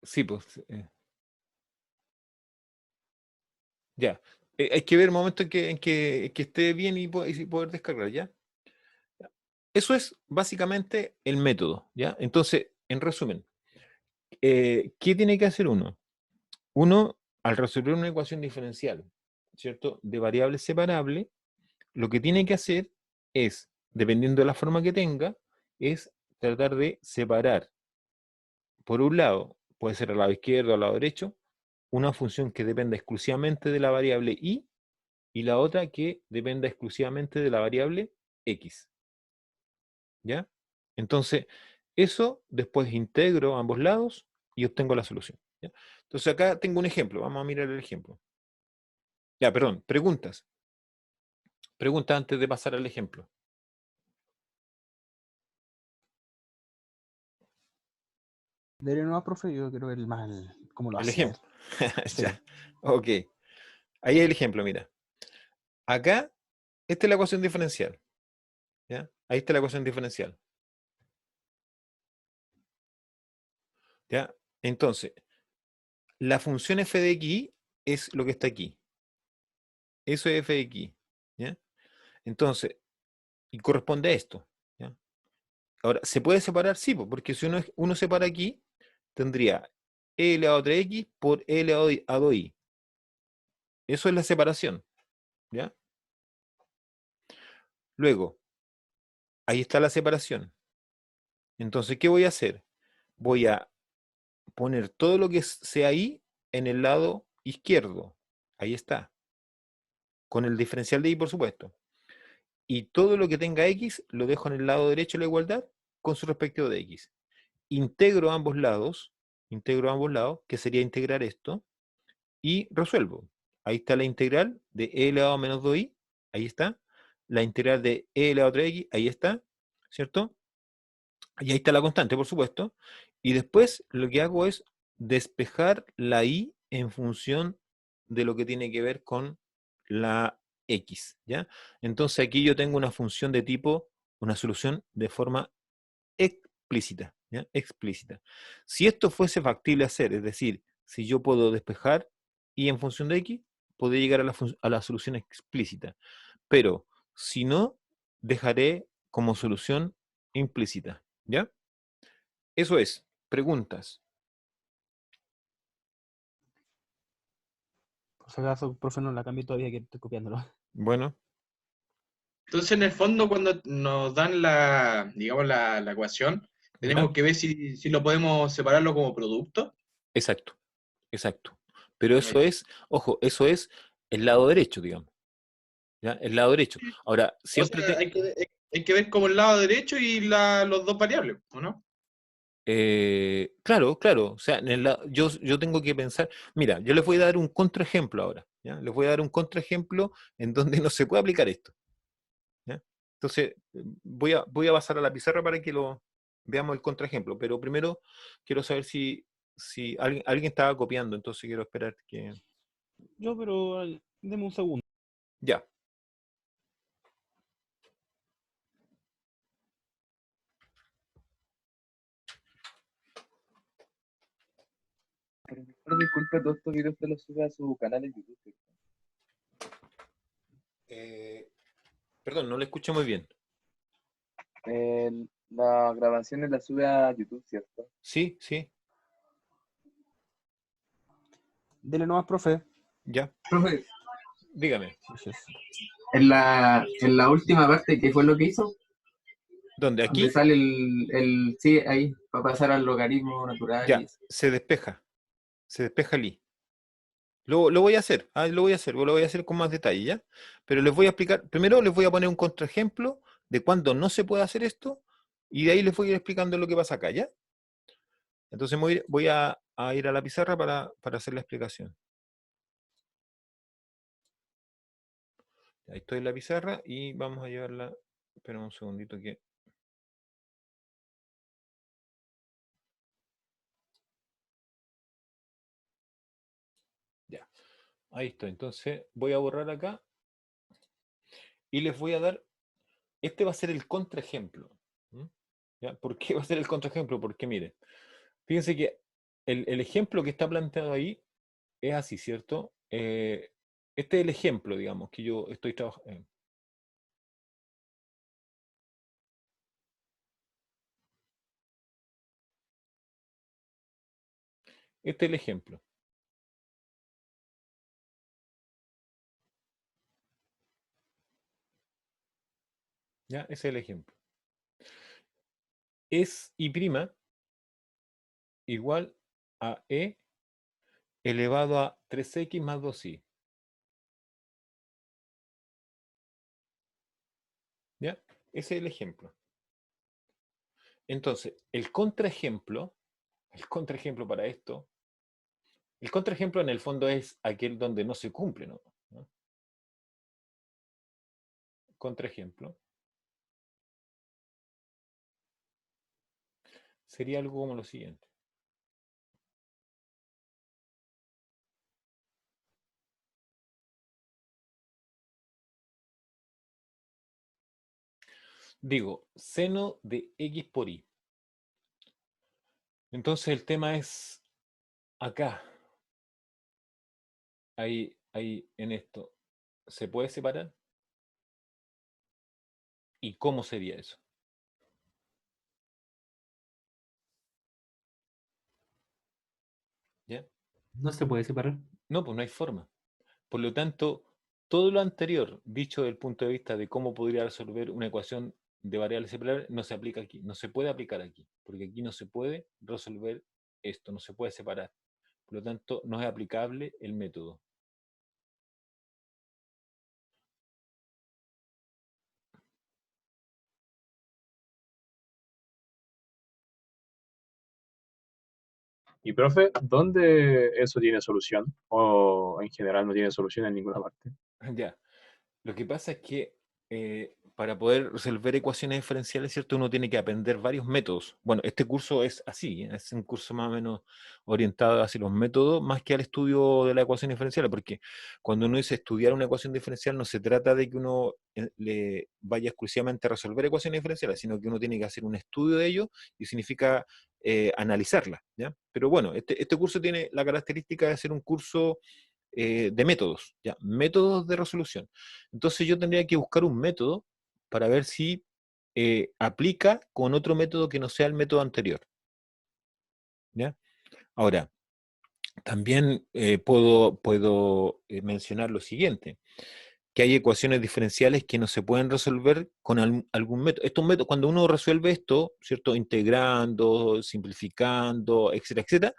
A: sí, pues, ya. Hay que ver el momento en que esté bien y poder descargar, ¿ya? Eso es básicamente el método, ¿ya? Entonces, en resumen, ¿qué tiene que hacer uno? Uno, al resolver una ecuación diferencial, ¿cierto? De variable separable, lo que tiene que hacer es, dependiendo de la forma que tenga, es tratar de separar, por un lado, puede ser al lado izquierdo o al lado derecho, una función que dependa exclusivamente de la variable y la otra que dependa exclusivamente de la variable x. ¿Ya? Entonces, eso después integro a ambos lados y obtengo la solución. ¿Ya? Entonces acá tengo un ejemplo, vamos a mirar el ejemplo. Ya, perdón, preguntas. Preguntas antes de pasar al ejemplo.
F: Dele nomás, profe, yo quiero ver cómo lo
A: El
F: hace. A ver.
A: ejemplo.
F: Sí.
A: Ya, ok. Ahí hay el ejemplo, mira. Acá, esta es la ecuación diferencial. ¿Ya? Ahí está la ecuación diferencial. ¿Ya? Entonces, la función f de x es lo que está aquí. Eso es f de x. ¿Ya? Entonces, y corresponde a esto. ¿Ya? Ahora, ¿se puede separar? Sí, porque si uno separa aquí, tendría e elevado a 3x por e elevado a 2i. Eso es la separación. ¿Ya? Luego, ahí está la separación. Entonces, ¿qué voy a hacer? Voy a poner todo lo que sea ahí en el lado izquierdo. Ahí está. Con el diferencial de y, por supuesto. Y todo lo que tenga x lo dejo en el lado derecho de la igualdad con su respectivo de x. Integro ambos lados, que sería integrar esto, y resuelvo. Ahí está la integral de e elevado a menos 2i, ahí está. La integral de e elevado a 3x, ahí está, ¿cierto? Y ahí está la constante, por supuesto. Y después lo que hago es despejar la y en función de lo que tiene que ver con la x, ¿ya? Entonces aquí yo tengo una función de tipo, una solución de forma explícita, ¿ya? Explícita. Si esto fuese factible hacer, es decir, si yo puedo despejar y en función de x, podría llegar a la solución explícita. Pero si no, dejaré como solución implícita, ¿ya? Eso es. Preguntas.
F: Por si acaso, profe, no la cambie todavía que estoy copiándolo.
A: Bueno,
E: Entonces, en el fondo, cuando nos dan digamos, la ecuación,
A: ¿ya?
E: tenemos que ver si lo podemos separarlo como producto.
A: Exacto, exacto. Pero
E: Ah,
A: eso
E: ya.
A: es, ojo, eso es el lado derecho, digamos. ¿Ya? El lado derecho. Ahora,
E: O sea,
A: siempre
E: hay que ver como el lado derecho y los dos variables, ¿o no?
A: claro, claro. O sea, yo tengo que pensar. Mira, yo les voy a dar un contraejemplo ahora. ¿Ya? Les voy a dar un contraejemplo en donde no se puede aplicar esto. ¿Ya? Entonces, voy a pasar a la pizarra para que lo veamos el contraejemplo. Pero primero quiero saber si alguien estaba copiando, entonces quiero esperar que.
F: Yo, pero deme un segundo.
A: Ya.
H: Profesor, disculpe, todos estos videos te los sube a su canal en YouTube, ¿cierto?
A: Eh, Perdón, no le escucho muy bien.
H: Las grabaciones las sube a YouTube, ¿cierto?
A: Sí, sí,
F: Dele nomás, profe.
A: ya.
H: Profe,
A: Dígame.
F: Sí, sí.
H: en la última parte, ¿qué fue lo que hizo?
A: ¿Dónde?
H: Donde
A: ¿Aquí?
H: sale sí, ahí, para pasar al logaritmo natural y
A: Ya,
H: eso.
A: se despeja. Se despeja el i. Lo voy a hacer, lo voy a hacer con más detalle, ¿ya? Pero les voy a explicar, primero les voy a poner un contraejemplo de cuándo no se puede hacer esto, y de ahí les voy a ir explicando lo que pasa acá, ¿ya? Entonces voy a ir a la pizarra para hacer la explicación. Ahí estoy en la pizarra y vamos a llevarla, espera un segundito que Ahí estoy. Entonces voy a borrar acá y les voy a dar, este va a ser el contraejemplo. ¿Mm? ¿Ya? ¿Por qué va a ser el contraejemplo? Porque mire, fíjense que el ejemplo que está planteado ahí es así, ¿cierto? Este es el ejemplo, digamos, que yo estoy trabajando. Este es el ejemplo. ¿Ya? Ese es el ejemplo. Es I' igual a E elevado a 3x más 2i. ¿Ya? Ese es el ejemplo. Entonces, el contraejemplo para esto, el contraejemplo en el fondo es aquel donde no se cumple, ¿no? ¿No? Contraejemplo sería algo como lo siguiente. Digo, seno de x por y. Entonces el tema es acá, ahí en esto, ¿se puede separar? ¿Y cómo sería eso? ¿Ya?
G: No se puede separar.
A: No, pues no hay forma. Por lo tanto, todo lo anterior, dicho desde el punto de vista de cómo podría resolver una ecuación de variables separables, no se aplica aquí, no se puede aplicar aquí, porque aquí no se puede resolver esto, no se puede separar. Por lo tanto, no es aplicable el método.
I: Y profe, ¿dónde eso tiene solución? ¿O en general no tiene solución en ninguna parte?
A: Ya. Lo que pasa es que para poder resolver ecuaciones diferenciales, ¿cierto? Uno tiene que aprender varios métodos. Bueno, este curso es así, es un curso más o menos orientado hacia los métodos más que al estudio de la ecuación diferencial, porque cuando uno dice estudiar una ecuación diferencial no se trata de que uno le vaya exclusivamente a resolver ecuaciones diferenciales, sino que uno tiene que hacer un estudio de ello y significa analizarla, ¿ya? Pero bueno, este curso tiene la característica de ser un curso de métodos, ¿ya? Métodos de resolución. Entonces yo tendría que buscar un método para ver si aplica con otro método que no sea el método anterior, ¿ya? Ahora, también puedo mencionar lo siguiente, que hay ecuaciones diferenciales que no se pueden resolver con algún método. Estos métodos, cuando uno resuelve esto, ¿cierto? Integrando, simplificando, etcétera, etcétera,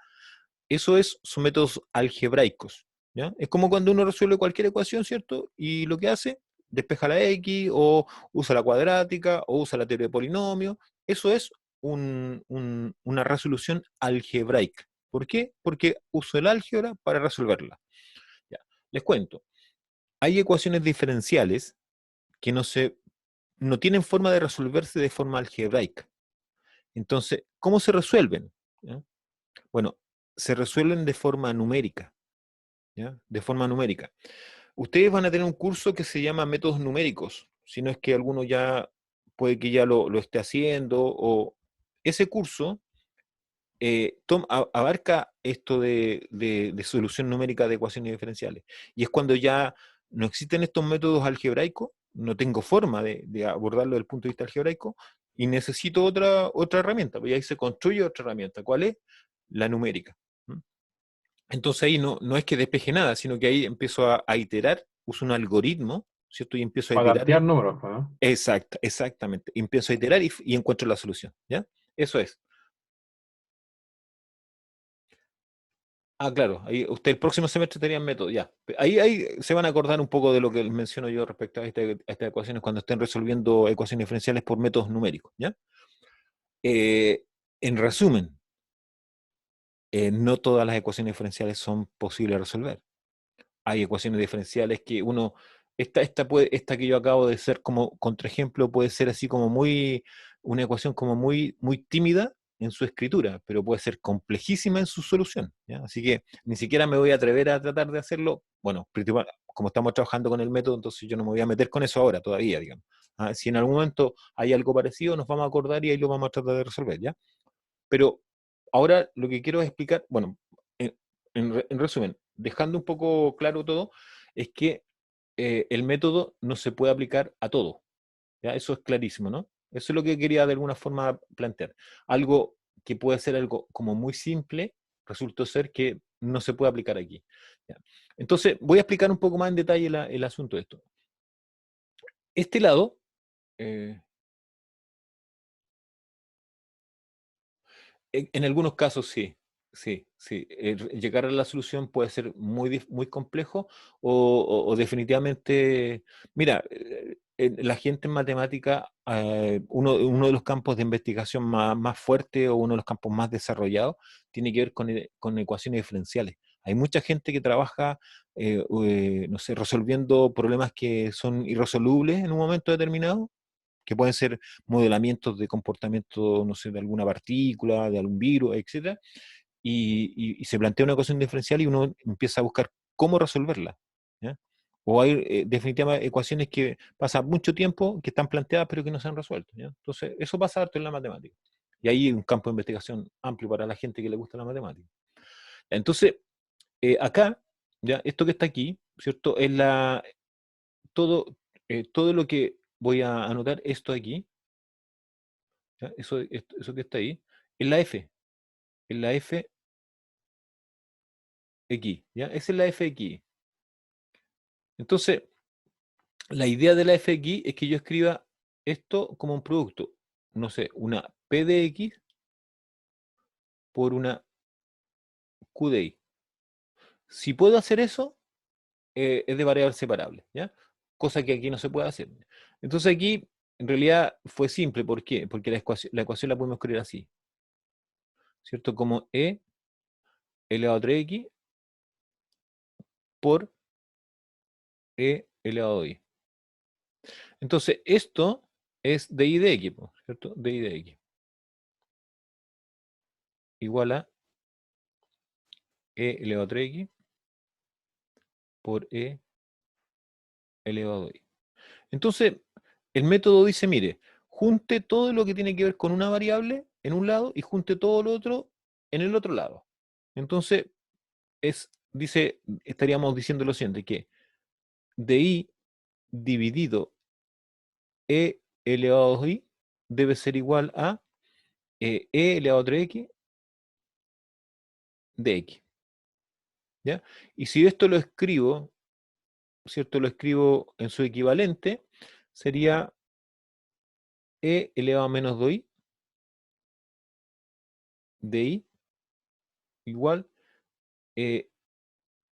A: eso son métodos algebraicos, ¿ya? Es como cuando uno resuelve cualquier ecuación, ¿cierto? Y lo que hace, despeja la X, o usa la cuadrática, o usa la teoría de polinomios. Eso es una resolución algebraica. ¿Por qué? Porque uso el álgebra para resolverla. Ya. Les cuento. Hay ecuaciones diferenciales que no tienen forma de resolverse de forma algebraica. Entonces, ¿cómo se resuelven? ¿Ya? Bueno, se resuelven de forma numérica. ¿Ya? De forma numérica. Ustedes van a tener un curso que se llama métodos numéricos, si no es que alguno ya puede que ya lo esté haciendo, o ese curso abarca esto de solución numérica de ecuaciones diferenciales. Y es cuando ya no existen estos métodos algebraicos, no tengo forma de abordarlo desde el punto de vista algebraico, y necesito otra herramienta, pues ahí se construye otra herramienta. ¿Cuál es? La numérica. ¿Mm? Entonces ahí no es que despeje nada, sino que ahí empiezo a iterar, uso un algoritmo, ¿cierto? Y empiezo a
I: Para
A: iterar.
I: tantear números, pues, ¿no?
A: Exactamente. Empiezo a iterar y encuentro la solución, ¿ya? Eso es. Ah, claro, ahí usted el próximo semestre tenía método, ya. Ahí se van a acordar un poco de lo que les menciono yo respecto a estas ecuaciones cuando estén resolviendo ecuaciones diferenciales por métodos numéricos, ¿ya? Eh, en resumen, no todas las ecuaciones diferenciales son posibles de resolver. Hay ecuaciones diferenciales que esta que yo acabo de hacer como contraejemplo puede ser así como una ecuación como muy, muy tímida, en su escritura, pero puede ser complejísima en su solución, ¿ya? Así que ni siquiera me voy a atrever a tratar de hacerlo. Bueno, como estamos trabajando con el método, entonces yo no me voy a meter con eso ahora todavía, digamos. Si en algún momento hay algo parecido, nos vamos a acordar y ahí lo vamos a tratar de resolver, ¿ya? Pero ahora lo que quiero explicar, bueno, en resumen, dejando un poco claro todo, es que el método no se puede aplicar a todo, ¿ya? Eso es clarísimo, ¿no? Eso es lo que quería de alguna forma plantear. Algo que puede ser algo como muy simple, resultó ser que no se puede aplicar aquí, ¿ya? Entonces, voy a explicar un poco más en detalle el asunto de esto. Este lado, en algunos casos sí, sí. Llegar a la solución puede ser muy complejo o definitivamente, mira, la gente en matemática, uno de los campos de investigación más fuerte o uno de los campos más desarrollados tiene que ver con ecuaciones diferenciales. Hay mucha gente que trabaja, no sé, resolviendo problemas que son irresolubles en un momento determinado, que pueden ser modelamientos de comportamiento, no sé, de alguna partícula, de algún virus, etcétera, y se plantea una ecuación diferencial y uno empieza a buscar cómo resolverla, ¿ya? O hay definitivamente ecuaciones que pasan mucho tiempo, que están planteadas pero que no se han resuelto, ¿ya? Entonces, eso pasa harto en la matemática. Y ahí hay un campo de investigación amplio para la gente que le gusta la matemática. Entonces, acá, ya, esto que está aquí, ¿cierto? Es todo lo que voy a anotar, esto aquí, ¿ya? Eso que está ahí, es la F, es la F X, ¿ya? Esa es la F X. Entonces, la idea de la F X es que yo escriba esto como un producto, no sé, una P de X por una Q de Y. Si puedo hacer eso, es de variable separable, ¿ya? Cosa que aquí no se puede hacer. Entonces aquí, en realidad, fue simple. ¿Por qué? Porque la ecuación la podemos escribir así, ¿cierto? Como E elevado a 3X por E elevado a Y. Entonces, esto es de I de X, ¿cierto? De I de X. Igual a E elevado a 3X por E elevado a Y. Entonces, el método dice, mire, junte todo lo que tiene que ver con una variable en un lado y junte todo lo otro en el otro lado. Entonces, estaríamos diciendo lo siguiente, que de I dividido E elevado a Y debe ser igual a E elevado a 3X de X, ¿ya? Y si esto lo escribo, ¿cierto? Lo escribo en su equivalente, sería E elevado a menos 2Y de Y igual E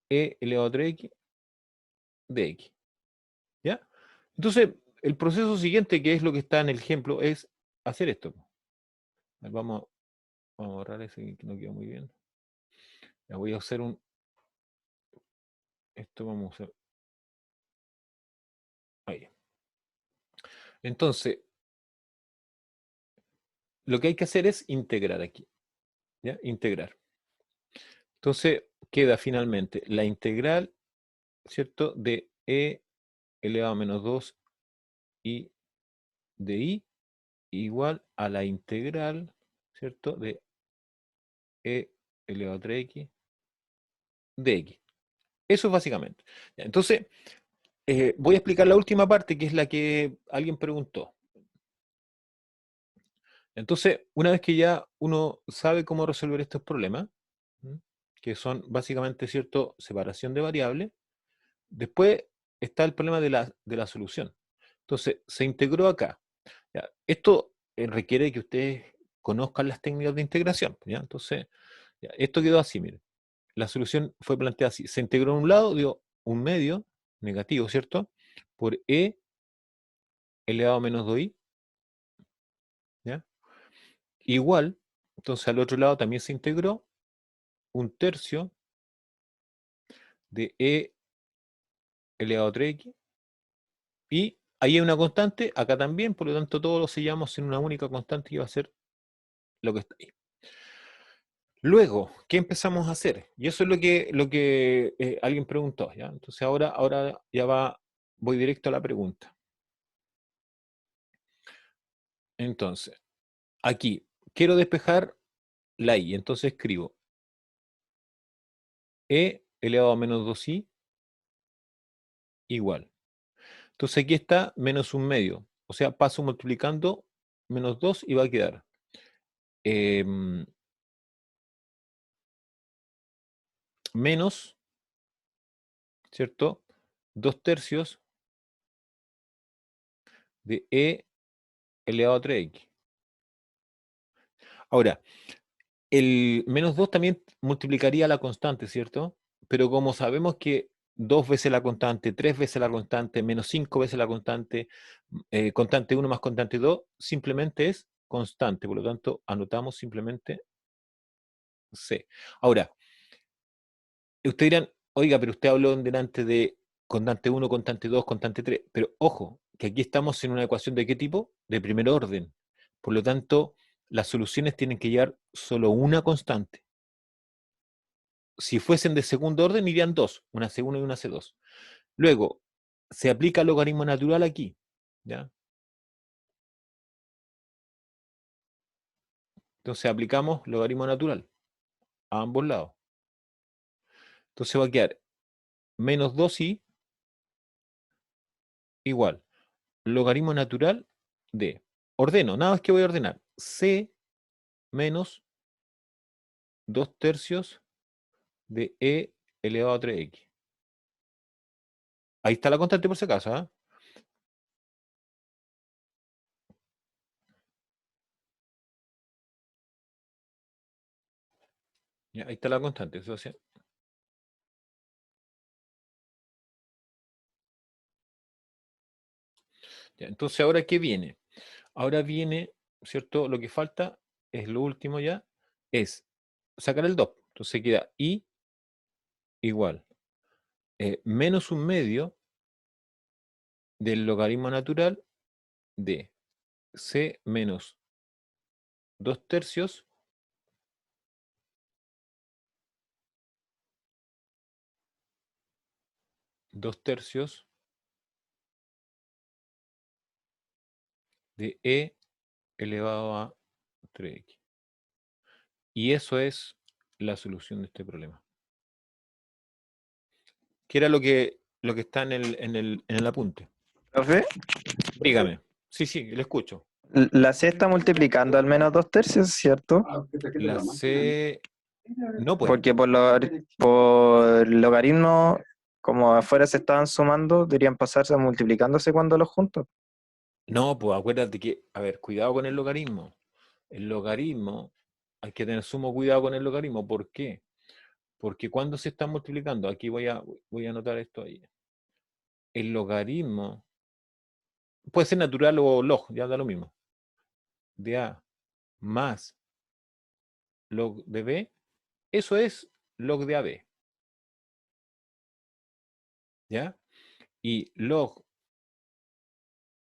A: elevado a 3X de X, ¿ya? Entonces, el proceso siguiente, que es lo que está en el ejemplo, es hacer esto. Vamos a borrar ese que no quedó muy bien. Ya voy a hacer esto vamos a hacer. Ahí. Entonces, lo que hay que hacer es integrar aquí, ¿ya? Integrar. Entonces, queda finalmente la integral, ¿cierto? De E elevado a menos 2 y de Y igual a la integral, ¿cierto? De E elevado a 3X de X. Eso es básicamente. Entonces, voy a explicar la última parte, que es la que alguien preguntó. Entonces, una vez que ya uno sabe cómo resolver estos problemas, que son básicamente, ¿cierto?, separación de variables, después está el problema de la solución. Entonces, se integró acá. ¿Ya? Esto requiere que ustedes conozcan las técnicas de integración, ¿ya? Entonces, ya, esto quedó así, miren. La solución fue planteada así. Se integró en un lado, dio un medio negativo, ¿cierto? Por E elevado a menos 2i, ¿ya? Igual, entonces al otro lado también se integró un tercio de E elevado a 3x, y ahí hay una constante, acá también, por lo tanto todo lo sellamos en una única constante que va a ser lo que está ahí. Luego, ¿qué empezamos a hacer? Y eso es lo que alguien preguntó, ¿ya? Entonces ahora ya voy directo a la pregunta. Entonces, aquí, quiero despejar la y, entonces escribo e elevado a menos 2i igual. Entonces aquí está menos 1/2. O sea, paso multiplicando menos 2 y va a quedar menos, ¿cierto? 2/3 de e elevado a 3x. Ahora, el menos 2 también multiplicaría la constante, ¿cierto? Pero como sabemos que 2 veces la constante, 3 veces la constante, menos 5 veces la constante, constante 1 más constante 2, simplemente es constante. Por lo tanto, anotamos simplemente C. Ahora, ustedes dirán, oiga, pero usted habló delante de constante 1, constante 2, constante 3. Pero ojo, que aquí estamos en una ecuación ¿de qué tipo? De primer orden. Por lo tanto, las soluciones tienen que llevar solo una constante. Si fuesen de segundo orden, irían dos, una C1 y una C2. Luego, se aplica el logaritmo natural aquí, ¿ya? Entonces aplicamos logaritmo natural a ambos lados. Entonces va a quedar menos 2i igual logaritmo natural de, ordeno, nada más que voy a ordenar, c menos 2/3 de e elevado a 3x. Ahí está la constante por si acaso, ¿ah? Ya, ahí está la constante. Eso sí. Ya, entonces, ¿ahora qué viene? Ahora viene, ¿cierto? Lo que falta es lo último ya, es sacar el 2. Entonces queda i igual menos 1/2 del logaritmo natural de c menos 2/3 2/3 de e elevado a 3x. Y eso es la solución de este problema. ¿Qué era lo que está en el apunte?
J: Profe,
A: Dígame. Sí, le escucho.
J: la C está multiplicando al menos 2/3, ¿cierto?
A: La C... No, pues.
J: Porque por logaritmo, como afuera se estaban sumando, deberían pasarse a multiplicándose cuando los junto.
A: No, pues acuérdate que, a ver, cuidado con el logaritmo. El logaritmo, hay que tener sumo cuidado con el logaritmo. ¿Por qué? Porque cuando se está multiplicando, aquí voy a anotar esto ahí. El logaritmo puede ser natural o log, ya da lo mismo. De A más log de B, eso es log de AB. ¿Ya? Y log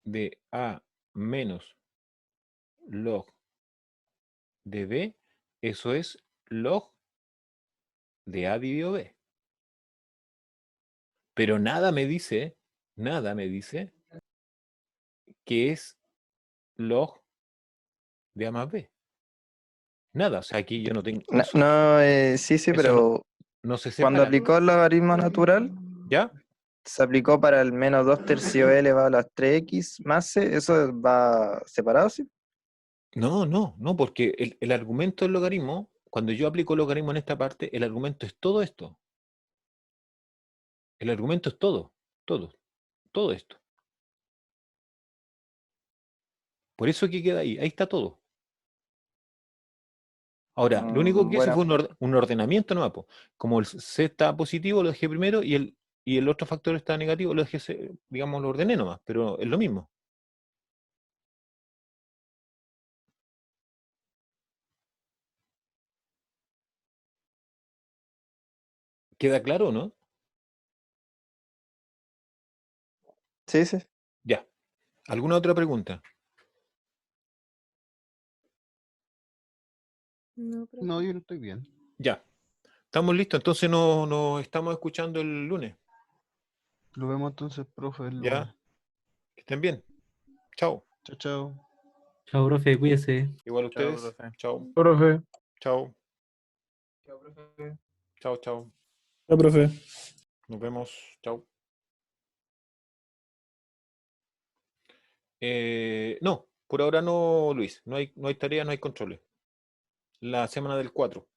A: de A menos log de B, eso es log de A dividido B. Pero nada me dice que es log de A más B. Nada, o sea, aquí yo no tengo...
J: Sí,
A: eso
J: pero
A: no se
J: cuando
A: separa.
J: aplicó el logaritmo natural,
A: ¿Ya?
J: se aplicó para el menos 2/3 elevado a las 3x más c, ¿eso va separado, sí?
A: No, porque el argumento del logaritmo, cuando yo aplico el logaritmo en esta parte, el argumento es todo esto. El argumento es todo esto. Por eso que queda ahí está todo. Ahora, lo único que hice fue un ordenamiento nomás, po. Como el C está positivo, lo dejé primero, y el otro factor está negativo, lo dejé, digamos, lo ordené nomás, pero es lo mismo. ¿Queda claro o no?
J: Sí, sí.
A: Ya. ¿Alguna otra pregunta?
C: No, profe.
F: No, yo no estoy bien.
A: Ya. Estamos listos, entonces nos estamos escuchando el lunes.
F: Lo vemos entonces, profe, el
A: Ya.
F: lunes.
A: Que estén bien. Chao.
F: Chao, chao.
G: Chao, profe, cuídese.
A: Igual
J: Chao,
A: ustedes.
J: profe.
A: Chao.
I: Profe.
A: Chao.
H: Chao, profe.
A: Chao, chao.
B: Ya, profe.
A: Nos vemos. Chao. No, por ahora no, Luis. No hay tarea, no hay controles. La semana del 4.